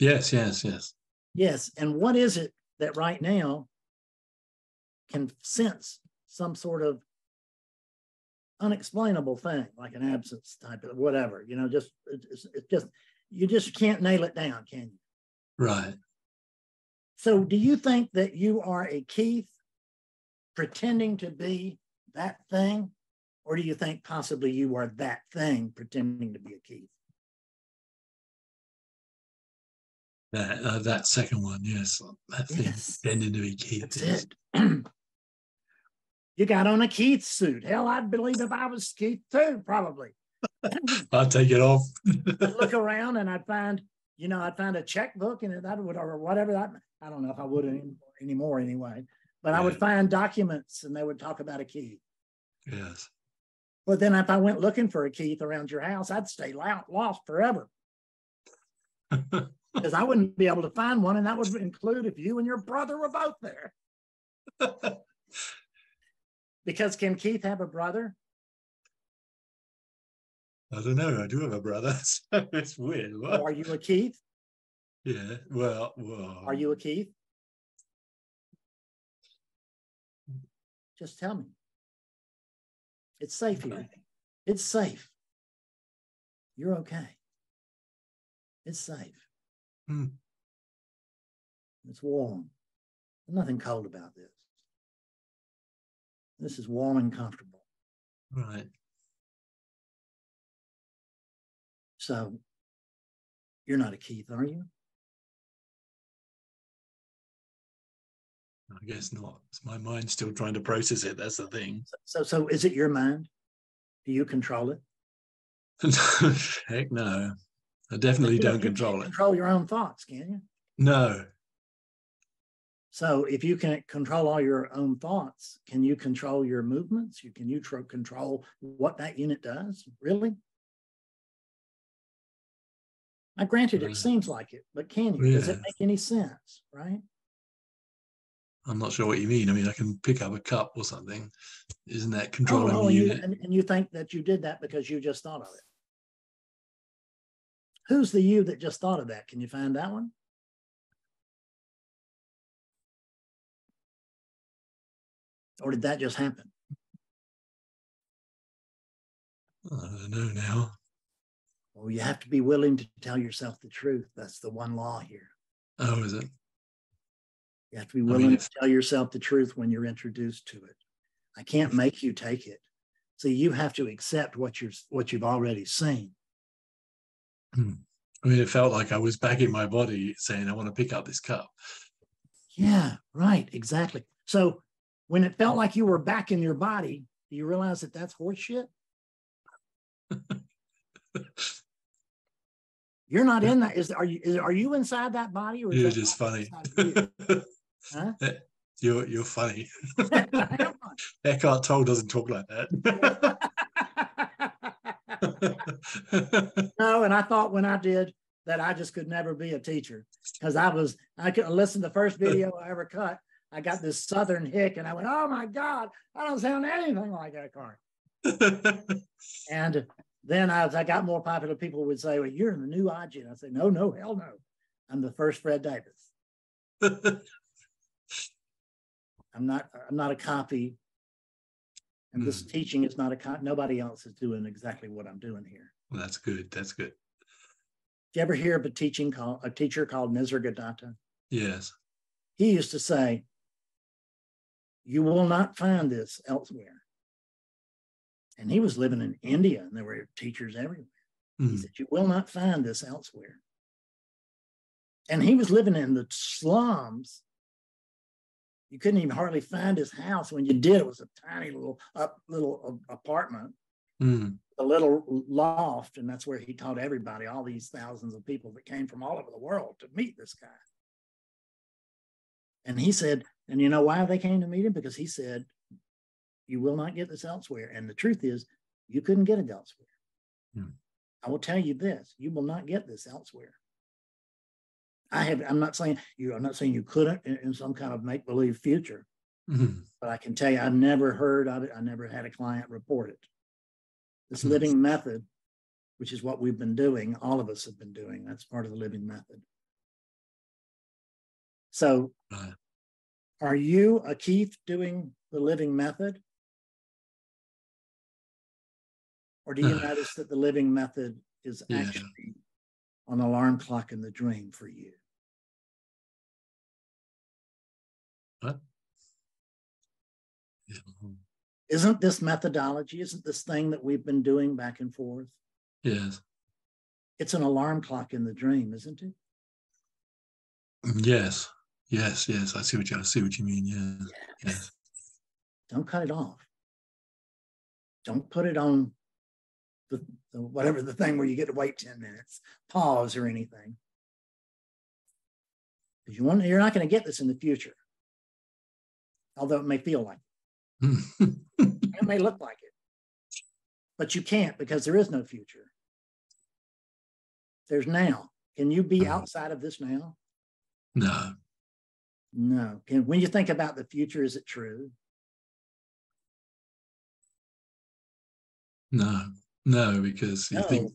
Yes. Yes, and what is it that right now can sense some sort of unexplainable thing, like an absence type of whatever, it's just, you just can't nail it down, can you? Right. So do you think that you are a Keith pretending to be that thing? Or do you think possibly you are that thing pretending to be a Keith? That second one, yes. That thing tended to be Keith. That's it. You got on a Keith suit. Hell, I'd believe if I was Keith too, probably. I'd take it off. I'd look around and I'd find a checkbook and that would, or whatever that, I don't know if I would anymore anyway, but I would find documents and they would talk about a Keith. Yes. But then if I went looking for a Keith around your house, I'd stay lost forever. Because I wouldn't be able to find one, and that would include if you and your brother were both there. Because can Keith have a brother? I don't know. I do have a brother, so it's weird. Oh, are you a Keith? Yeah. Well. Are you a Keith? Just tell me. It's safe here. It's safe. You're okay. It's safe. It's warm. There's nothing cold about this. This is warm and comfortable. Right. So, you're not a Keith, are you? I guess not. My mind's still trying to process it. That's the thing. So is it your mind? Do you control it? Heck no. I definitely don't control it. Control your own thoughts, can you? No. So if you can control all your own thoughts, can you control your movements? Can you control what that unit does? Really? Now, granted, it seems like it, but can you? Does it make any sense, right? I'm not sure what you mean. I mean, I can pick up a cup or something. Isn't that controlling the unit? And you think that you did that because you just thought of it. Who's the you that just thought of that? Can you find that one? Or did that just happen? I don't know now. Well, you have to be willing to tell yourself the truth. That's the one law here. Oh, is it? You have to be willing to tell yourself the truth when you're introduced to it. I can't make you take it. So you have to accept what you've already seen. I mean, it felt like I was back in my body saying, I want to pick up this cup. Yeah, right, exactly. So when it felt like you were back in your body, do you realize that that's horseshit? You're not in that. Are you inside that body? Or you're just funny. Huh? You're funny. Eckhart Tolle doesn't talk like that. No, and I thought when I did that I just could never be a teacher because I could listen to the first video I ever cut. I got this Southern hick and I went, oh my God, I don't sound anything like Eckhart. And then as I got more popular, people would say, well, you're the new Ajit. I say, no, hell no. I'm the first Fred Davis. I'm not a copy. And this teaching is not a copy. Nobody else is doing exactly what I'm doing here. Well, that's good. That's good. Did you ever hear of a teacher called Nisargadatta? Yes. He used to say, you will not find this elsewhere. And he was living in India and there were teachers everywhere. He said, you will not find this elsewhere. And he was living in the slums. You couldn't even hardly find his house. When you did, it was a tiny little apartment, a little loft. And that's where he taught everybody, all these thousands of people that came from all over the world to meet this guy. And he said, and you know why they came to meet him? Because he said, you will not get this elsewhere. And the truth is, you couldn't get it elsewhere. I will tell you this, you will not get this elsewhere. I'm not saying you couldn't in some kind of make-believe future, but I can tell you, I've never heard of it. I never had a client report it. This living method, which is what we've been doing, all of us have been doing. That's part of the living method. So are you a Keith doing the living method? Or do you notice that the living method is actually an alarm clock in the dream for you? What? Isn't this methodology, isn't this thing that we've been doing back and forth? Yes. It's an alarm clock in the dream, isn't it? Yes. Yes. Yes. I see what you mean. Yeah. Yes. Don't cut it off. Don't put it on the whatever the thing where you get to wait 10 minutes, pause or anything. Because you're not going to get this in the future. Although it may feel like it. It may look like it. But you can't, because there is no future. There's now. Can you be outside of this now? No. No. When you think about the future, is it true? No, because you think,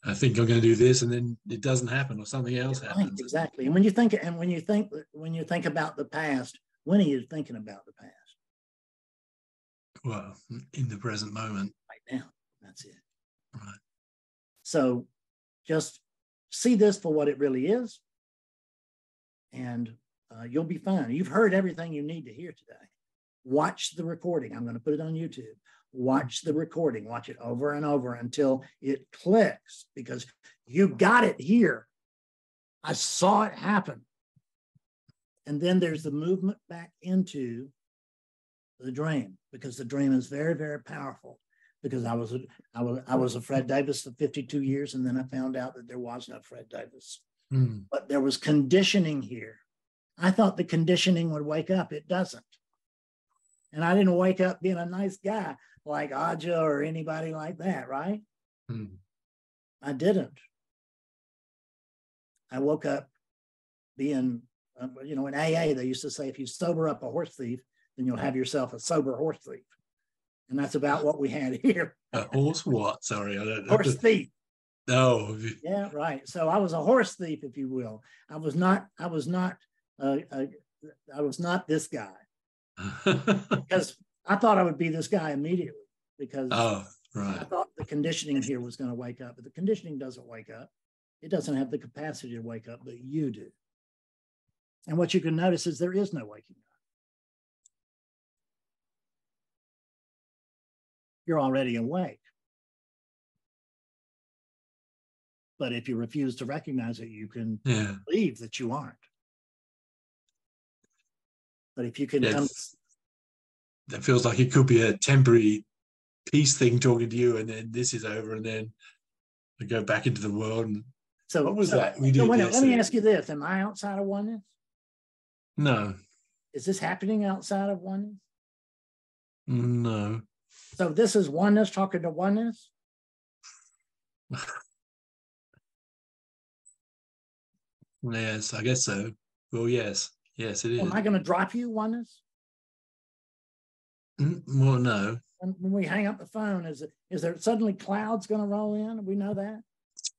I think I'm going to do this, and then it doesn't happen, or something else happens. Right, exactly. And when you think about the past, when are you thinking about the past? Well, in the present moment. Right now. That's it. Right. So just see this for what it really is, and you'll be fine. You've heard everything you need to hear today. Watch the recording. I'm going to put it on YouTube. Watch the recording. Watch it over and over until it clicks, because you got it here. I saw it happen. And then there's the movement back into the dream, because the dream is very, very powerful. Because I was a Fred Davis for 52 years, and then I found out that there was no Fred Davis. But there was conditioning here. I thought the conditioning would wake up. It doesn't. And I didn't wake up being a nice guy like Aja or anybody like that, right? I didn't. I woke up being, in AA, they used to say, if you sober up a horse thief, then you'll have yourself a sober horse thief. And that's about what we had here. A horse what? Sorry, I don't know. Horse thief. No. Yeah, right. So I was a horse thief, if you will. I was not this guy. Because I thought I would be this guy immediately, because right. I thought the conditioning here was going to wake up, but the conditioning doesn't wake up. It doesn't have the capacity to wake up, but you do. And what you can notice is there is no waking up. You're already awake. But if you refuse to recognize it, you can believe that you aren't. But if you can come, that feels like it could be a temporary peace thing talking to you, and then this is over, and then we go back into the world. And so what was that we did? Let me ask you this: am I outside of oneness? No. Is this happening outside of oneness? No. So this is oneness talking to oneness? Yes, I guess so. Well, yes. Yes, it is. Am I going to drop you, oneness? Well, no. When we hang up the phone, is there suddenly clouds going to roll in? We know that?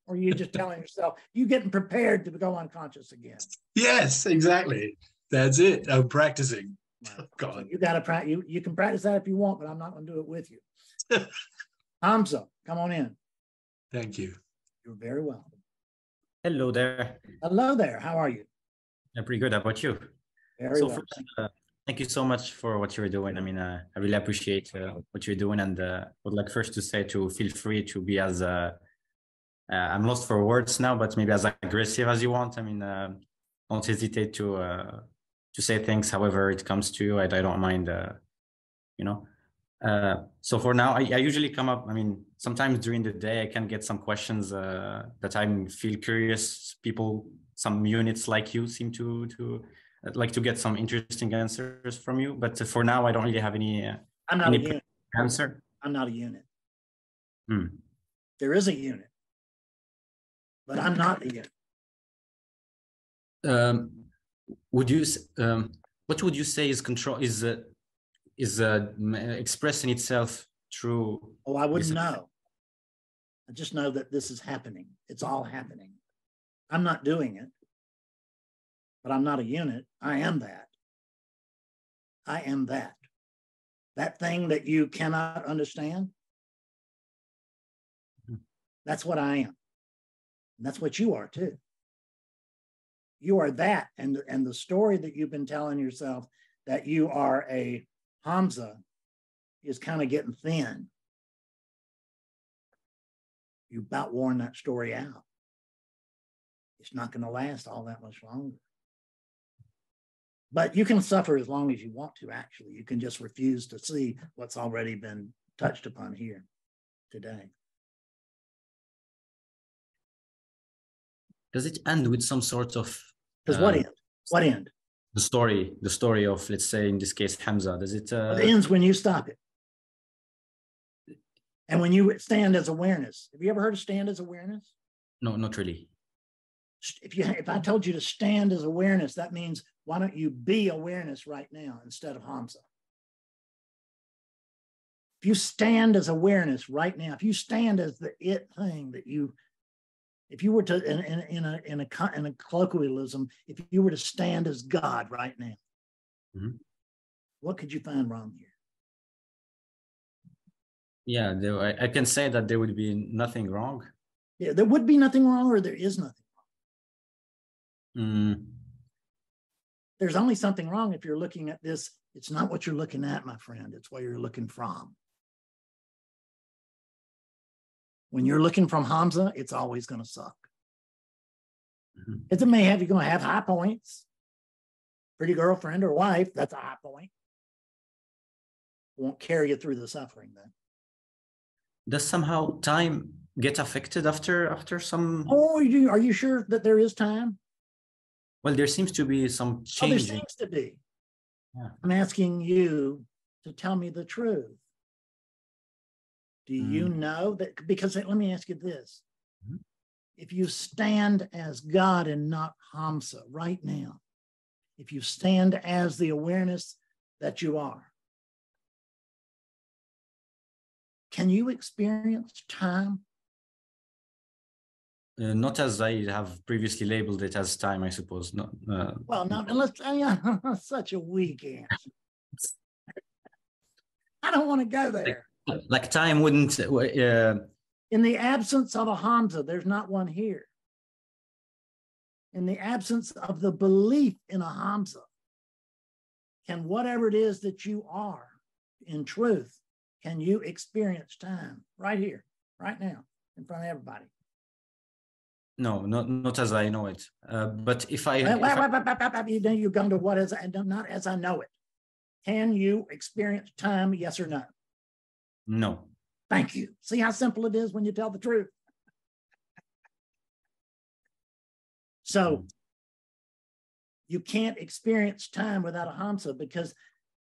Or are you just telling yourself, you getting prepared to go unconscious again? Yes, exactly. That's it. I'm practicing. Right. God. So you got to practice. You can practice that if you want, but I'm not going to do it with you. Hamza, come on in. Thank you. You're very welcome. Hello there. Hello there. How are you? I'm pretty good. How about you? Very well. First, thank you so much for what you're doing. I mean, I really appreciate what you're doing, and would like first to say to feel free to be as I'm lost for words now, but maybe as aggressive as you want. I mean, don't hesitate to say things however it comes to you. I don't mind, so for now, I usually come up, I mean, sometimes during the day, I can get some questions that I feel curious. People, some units like you seem to like to get some interesting answers from you. But for now, I don't really have any, I'm not a unit. Answer. I'm not a unit. There is a unit, but I'm not the unit. What would you say is control is expressing itself through? Oh, I wouldn't know. I just know that this is happening. It's all happening. I'm not doing it, but I'm not a unit. I am that. I am that. That thing that you cannot understand, that's what I am. And that's what you are too. You are that. And the story that you've been telling yourself that you are a Hamza is kind of getting thin. You about worn that story out. it's not going to last all that much longer. But you can suffer as long as you want to, actually. You can just refuse to see what's already been touched upon here today. Does it end with some sort of... Because what end? What end? The story of, let's say, in this case, Hamza. Does it... It ends when you stop it. And when you stand as awareness. Have you ever heard of stand as awareness? No, not really. If I told you to stand as awareness, that means why don't you be awareness right now instead of Hamza? If you stand as awareness right now, if you stand as the it thing that you, if you were to in a colloquialism, if you were to stand as God right now, what could you find wrong here? Yeah, I can say that there would be nothing wrong. Yeah, there would be nothing wrong, or there is nothing wrong. There's only something wrong if you're looking at this. It's not what you're looking at, my friend. It's what you're looking from. When you're looking from Hamza, it's always going to suck. It may have, you're going to have high points. Pretty girlfriend or wife, that's a high point. Won't carry you through the suffering then. Does somehow time get affected after some... Oh, are you sure that there is time? Well, there seems to be some change. Oh, there seems to be. Yeah. I'm asking you to tell me the truth. Do you know that? Because let me ask you this. If you stand as God and not Hamza right now, if you stand as the awareness that you are, can you experience time? Not as I have previously labeled it as time, I suppose. No, well, not unless such a weak answer. I don't want to go there. Like time wouldn't... In the absence of a Hamza, there's not one here. In the absence of the belief in a Hamza, can whatever it is that you are, in truth, can you experience time right here, right now, in front of everybody? No, not as I know it. But if I... You're going to what is, not as I know it. Can you experience time, yes or no? No. Thank you. See how simple it is when you tell the truth? So you can't experience time without a Hamza because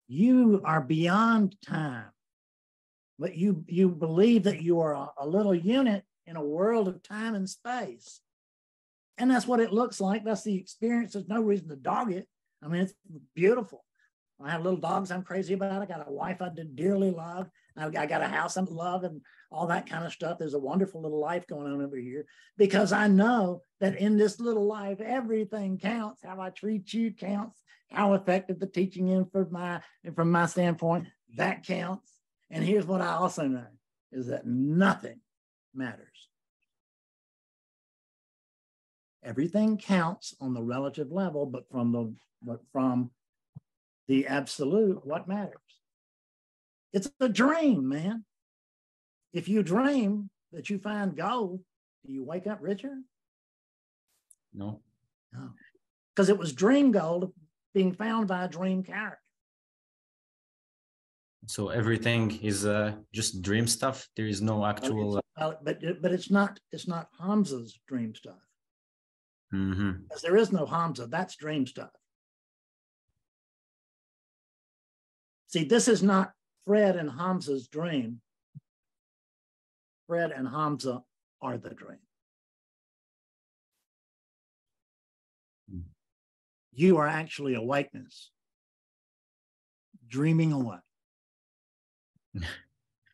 you are beyond time. But you believe that you are a little unit in a world of time and space. And that's what it looks like. That's the experience. There's no reason to dog it. I mean, it's beautiful. I have little dogs I'm crazy about. I got a wife I dearly love. I got a house I love and all that kind of stuff. There's a wonderful little life going on over here because I know that in this little life, everything counts. How I treat you counts. How effective the teaching is from my standpoint, that counts. And here's what I also know is that nothing matters. Everything counts on the relative level, but from the absolute, what matters? It's a dream, man. If you dream that you find gold, do you wake up richer? No. No. Because it was dream gold being found by a dream character. So everything is just dream stuff. There is no actual. But it's not Hamza's dream stuff. Because there is no Hamza. That's dream stuff. See, this is not Fred and Hamza's dream. Fred and Hamza are the dream. You are actually awakeness, dreaming away.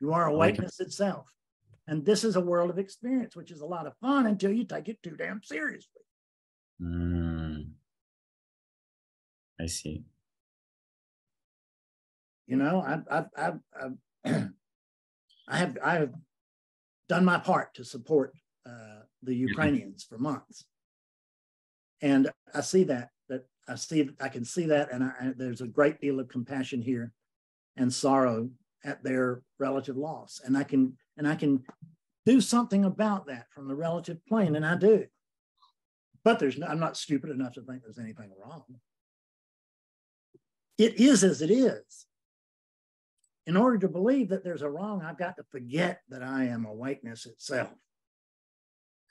You are awakeness itself. And this is a world of experience, which is a lot of fun until you take it too damn seriously. I see. You know, I have done my part to support the Ukrainians for months, and I see that I can see that, and there's a great deal of compassion here and sorrow at their relative loss, and I can do something about that from the relative plane, and I do. But I'm not stupid enough to think there's anything wrong. It is as it is. In order to believe that there's a wrong, I've got to forget that I am awakeness itself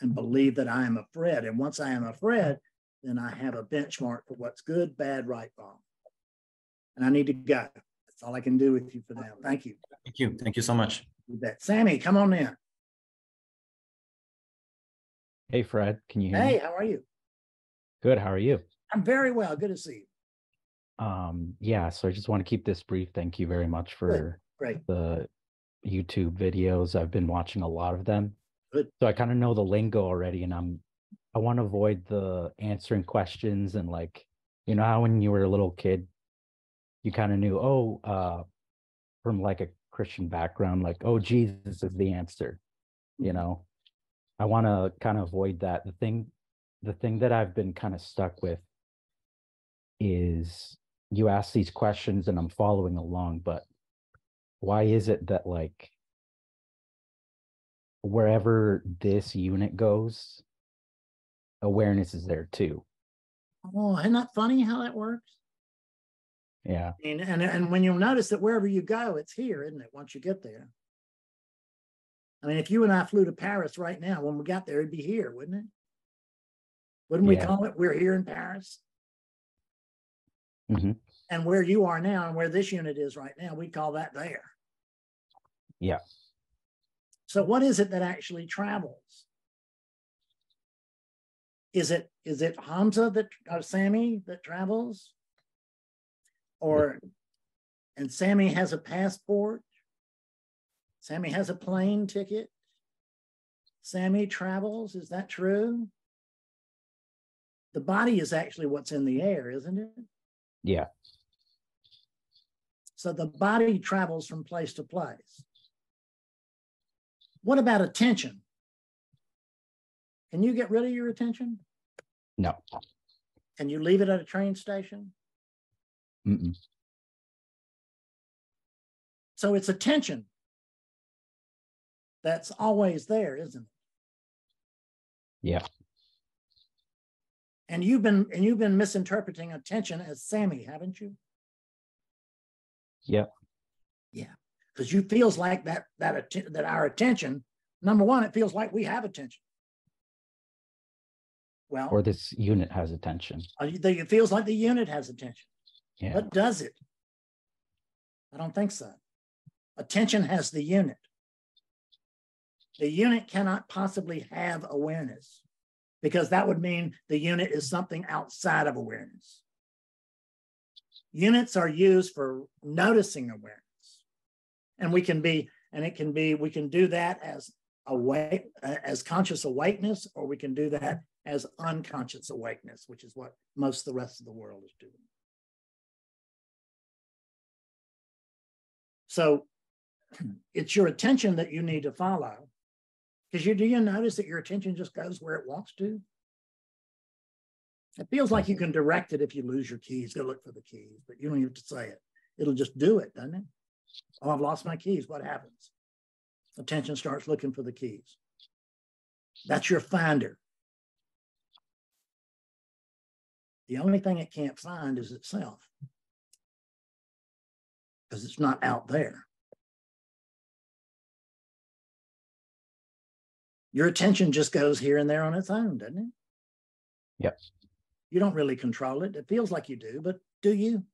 and believe that I am a Fred. And once I am a Fred, then I have a benchmark for what's good, bad, right, wrong. And I need to go. That's all I can do with you for now. Thank you. Thank you. Thank you so much. You bet. Sammy, come on in. Hey, Fred, can you hear me? Hey, how are you? Good. How are you? I'm very well. Good to see you. Yeah, so I just want to keep this brief. Thank you very much for Great. the YouTube videos. I've been watching a lot of them. Good. So I kind of know the lingo already, and I want to avoid the answering questions and like, you know how when you were a little kid, you kind of knew, from like a Christian background, like, oh, Jesus is the answer. You know, I want to kind of avoid that. The thing that I've been kind of stuck with is you ask these questions and I'm following along, but why is it that like wherever this unit goes, awareness is there too? Oh, isn't that funny how that works? Yeah. And when you'll notice that wherever you go, it's here, isn't it? Once you get there. I mean, if you and I flew to Paris right now, when we got there, it'd be here, wouldn't it? Wouldn't we call it, we're here in Paris? Mm-hmm. And where you are now and where this unit is right now, we call that there. Yeah. So what is it that actually travels? Is it Hamza or Sammy that travels? And Sammy has a passport? Sammy has a plane ticket? Sammy travels, is that true? The body is actually what's in the air, isn't it? Yeah. So the body travels from place to place. What about attention? Can you get rid of your attention? No. Can you leave it at a train station? Mm-mm. So it's attention that's always there, isn't it? Yeah. And you've been misinterpreting attention as Sammy, haven't you? Yeah. Yeah, because you feels like that our attention, number one, it feels like we have attention. Well, or this unit has attention. It feels like the unit has attention. Yeah. But does it? I don't think so. Attention has the unit. The unit cannot possibly have awareness, because that would mean the unit is something outside of awareness. Units are used for noticing awareness. And we can do that as conscious awakeness, or we can do that as unconscious awakeness, which is what most of the rest of the world is doing. So it's your attention that you need to follow. Because do you notice that your attention just goes where it wants to? It feels like you can direct it if you lose your keys. Go look for the keys, but you don't even have to say it. It'll just do it, doesn't it? Oh, I've lost my keys. What happens? Attention starts looking for the keys. That's your finder. The only thing it can't find is itself, because it's not out there. Your attention just goes here and there on its own, doesn't it? Yep. You don't really control it. It feels like you do, but do you?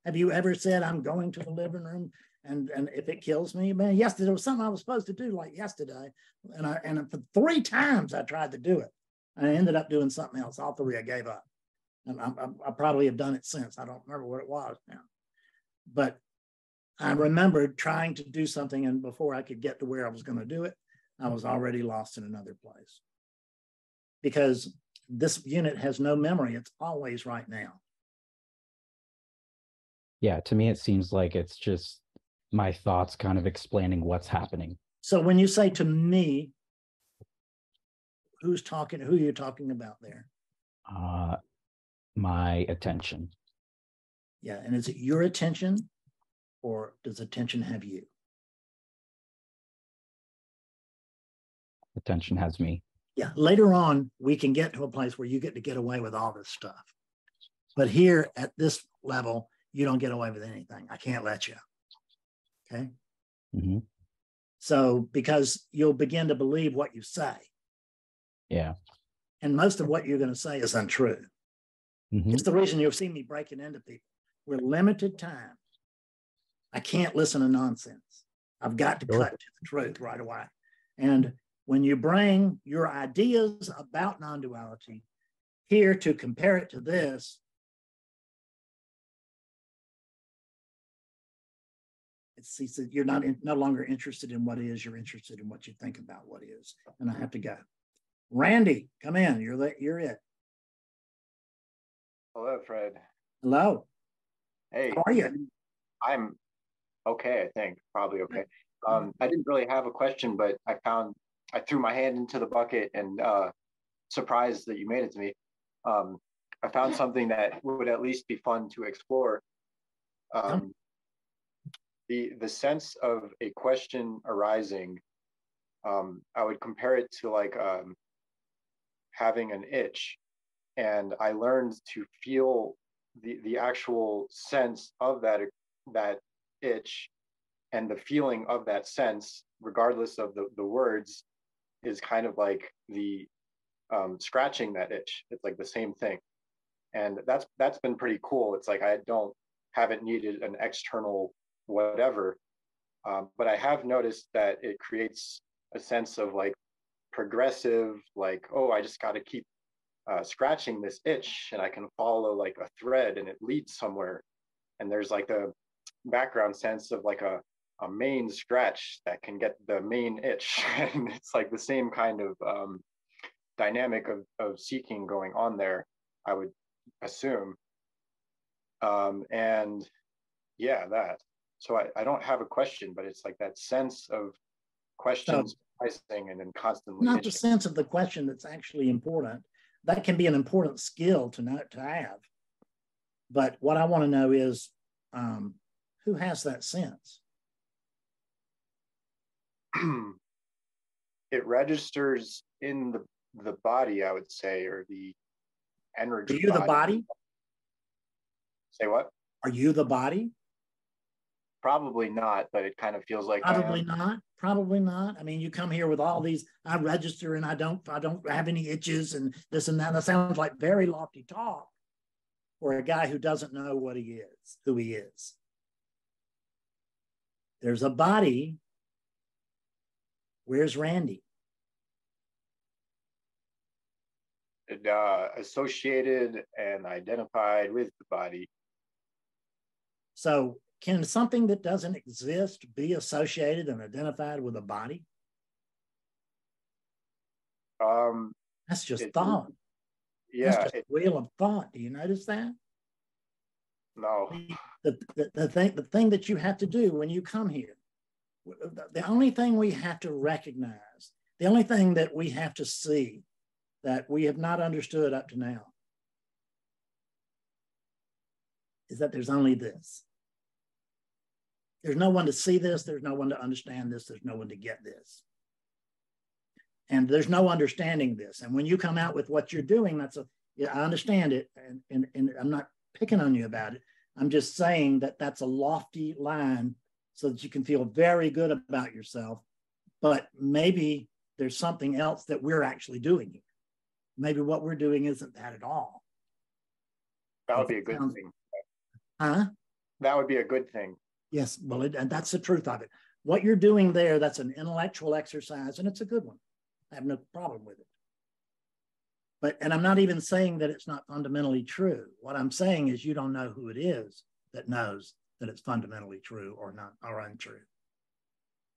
Have you ever said, I'm going to the living room, and if it kills me, man, yesterday there was something I was supposed to do like yesterday, and for 3 times I tried to do it. I ended up doing something else. All 3 I gave up. And I probably have done it since. I don't remember what it was now. But I remembered trying to do something, and before I could get to where I was going to do it, I was already lost in another place. Because this unit has no memory. It's always right now. Yeah, to me, it seems like it's just my thoughts kind of explaining what's happening. So when you say to me, who's talking? Who are you talking about there? My attention. Yeah, and is it your attention, or does attention have you? Attention has me. Yeah, later on, we can get to a place where you get to get away with all this stuff. But here at this level, you don't get away with anything. I can't let you. Okay. Mm-hmm. So, because you'll begin to believe what you say. Yeah. And most of what you're going to say is untrue. Mm-hmm. It's the reason you'll see me breaking into people. We're limited time. I can't listen to nonsense. I've got to cut to the truth right away. And when you bring your ideas about non-duality here to compare it to this, you're no longer interested in what is, you're interested in what you think about what is. And I have to go. Randy, come in. You're it. Hello, Fred. Hello. Hey. How are you? I'm okay, I think. Probably okay. I didn't really have a question, but I threw my hand into the bucket and surprised that you made it to me. I found something that would at least be fun to explore. The sense of a question arising, I would compare it to like having an itch, and I learned to feel the actual sense of that itch, and the feeling of that sense, regardless of the words, is kind of like the scratching that itch. It's like the same thing, and that's been pretty cool. It's like I haven't needed an external whatever, but I have noticed that it creates a sense of like progressive, like, oh, I just got to keep scratching this itch, and I can follow like a thread and it leads somewhere, and there's like a background sense of like a main scratch that can get the main itch. And it's like the same kind of dynamic of seeking going on there, I would assume. And yeah, that. So I don't have a question, but it's like that sense of questions arising and then constantly not itching. the sense of the question that's actually important. That can be an important skill to have. But what I want to know is who has that sense? It registers in the body, I would say, or the energy. Are you the body? Say what? Are you the body? Probably not, but it kind of feels like Probably not. Probably not. I mean, you come here with all these, I register and I don't have any itches and this and that. That sounds like very lofty talk for a guy who doesn't know what he is, who he is. There's a body. Where's Randy? Associated and identified with the body. So can something that doesn't exist be associated and identified with a body? That's just thought. Yeah. That's just a wheel of thought. Do you notice that? No. The thing that you have to do when you come here, the only thing we have to recognize, the only thing that we have to see that we have not understood up to now is that there's only this. There's no one to see this. There's no one to understand this. There's no one to get this. And there's no understanding this. And when you come out with what you're doing, I understand it. And I'm not picking on you about it. I'm just saying that that's a lofty line so that you can feel very good about yourself. But maybe there's something else that we're actually doing here. Maybe what we're doing isn't that at all. That would be a good thing. Huh? That would be a good thing. Yes, well, and that's the truth of it. What you're doing there, that's an intellectual exercise, and it's a good one. I have no problem with it. And I'm not even saying that it's not fundamentally true. What I'm saying is you don't know who it is that knows that it's fundamentally true or not, or untrue.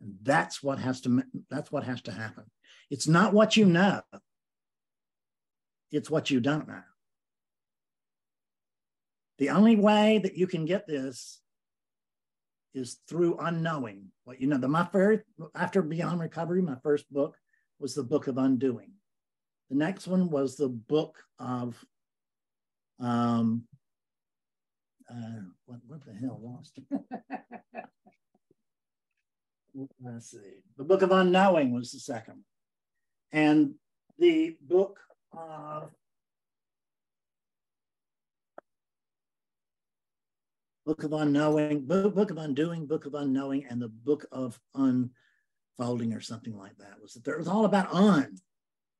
And that's what has to happen. It's not what you know. It's what you don't know. The only way that you can get this is through unknowing what you know. After Beyond Recovery, my first book was the book of undoing. The next one was the book of what the hell lost? Let's see. The book of unknowing was the second one. And the book of Unknowing, book of Undoing, book of Unknowing, and the book of Unfolding, or something like that. It was all about it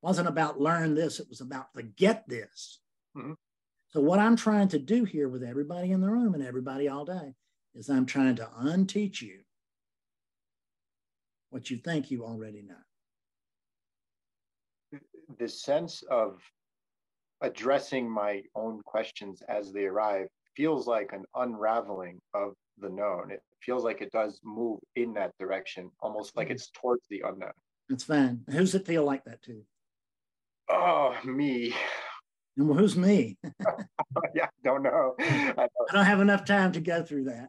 wasn't about learn this, it was about forget this. Mm-hmm. So what I'm trying to do here with everybody in the room and everybody all day is I'm trying to unteach you what you think you already know. The sense of addressing my own questions as they arrive feels like an unraveling of the known. It feels like it does move in that direction, almost like it's towards the unknown. It's fine. Who's it feel like that to? Oh, me. And well, who's me? Yeah, don't know. I don't have enough time to go through that.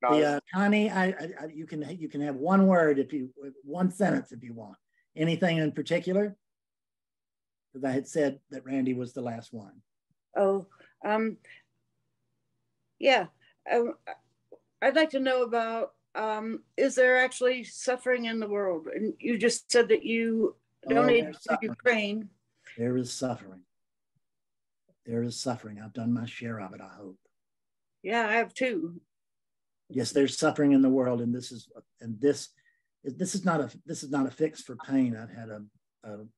No, Connie, you can have one word one sentence if you want. Anything in particular? Because I had said that Randy was the last one. Oh, yeah. I'd like to know about, is there actually suffering in the world? And you just said that you donated to Ukraine. There is suffering. There is suffering. I've done my share of it, I hope. Yeah, I have too. Yes, there's suffering in the world, and this is not a fix for pain. I've had a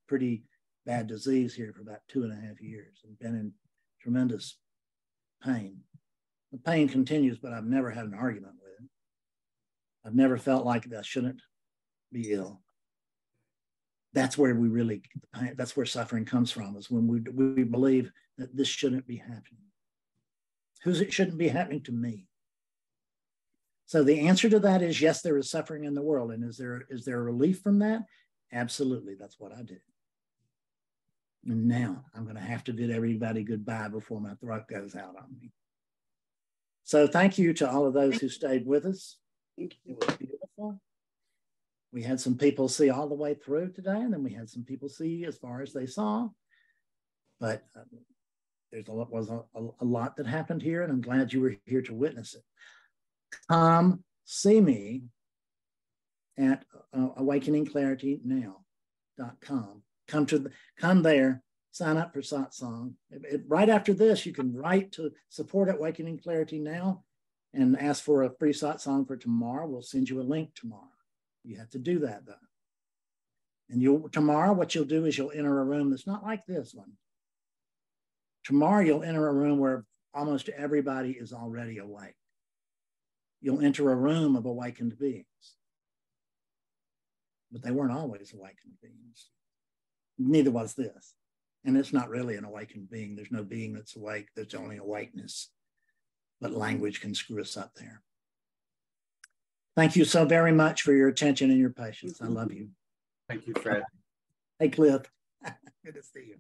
pretty bad disease here for about 2.5 years and been in tremendous pain. The pain continues, but I've never had an argument with it. I've never felt like I shouldn't be ill. That's where that's where suffering comes from, is when we believe that this shouldn't be happening. It shouldn't be happening to me. So the answer to that is yes, there is suffering in the world. And is there a relief from that? Absolutely. That's what I do. And now I'm going to have to bid everybody goodbye before my throat goes out on me. So thank you to all of those who stayed with us. It was beautiful. We had some people see all the way through today, and then we had some people see as far as they saw. But there's was a lot that happened here, and I'm glad you were here to witness it. Come see me at awakeningclaritynow.com. Come there, sign up for Satsang. Right after this, you can write to support at Awakening Clarity Now and ask for a free Satsang for tomorrow. We'll send you a link tomorrow. You have to do that though. And tomorrow, what you'll do is you'll enter a room that's not like this one. Tomorrow, you'll enter a room where almost everybody is already awake. You'll enter a room of awakened beings. But they weren't always awakened beings. Neither was this. And it's not really an awakened being. There's no being that's awake. There's only awakeness. But language can screw us up there. Thank you so very much for your attention and your patience. I love you. Thank you, Fred. Hey, Cliff. Good to see you.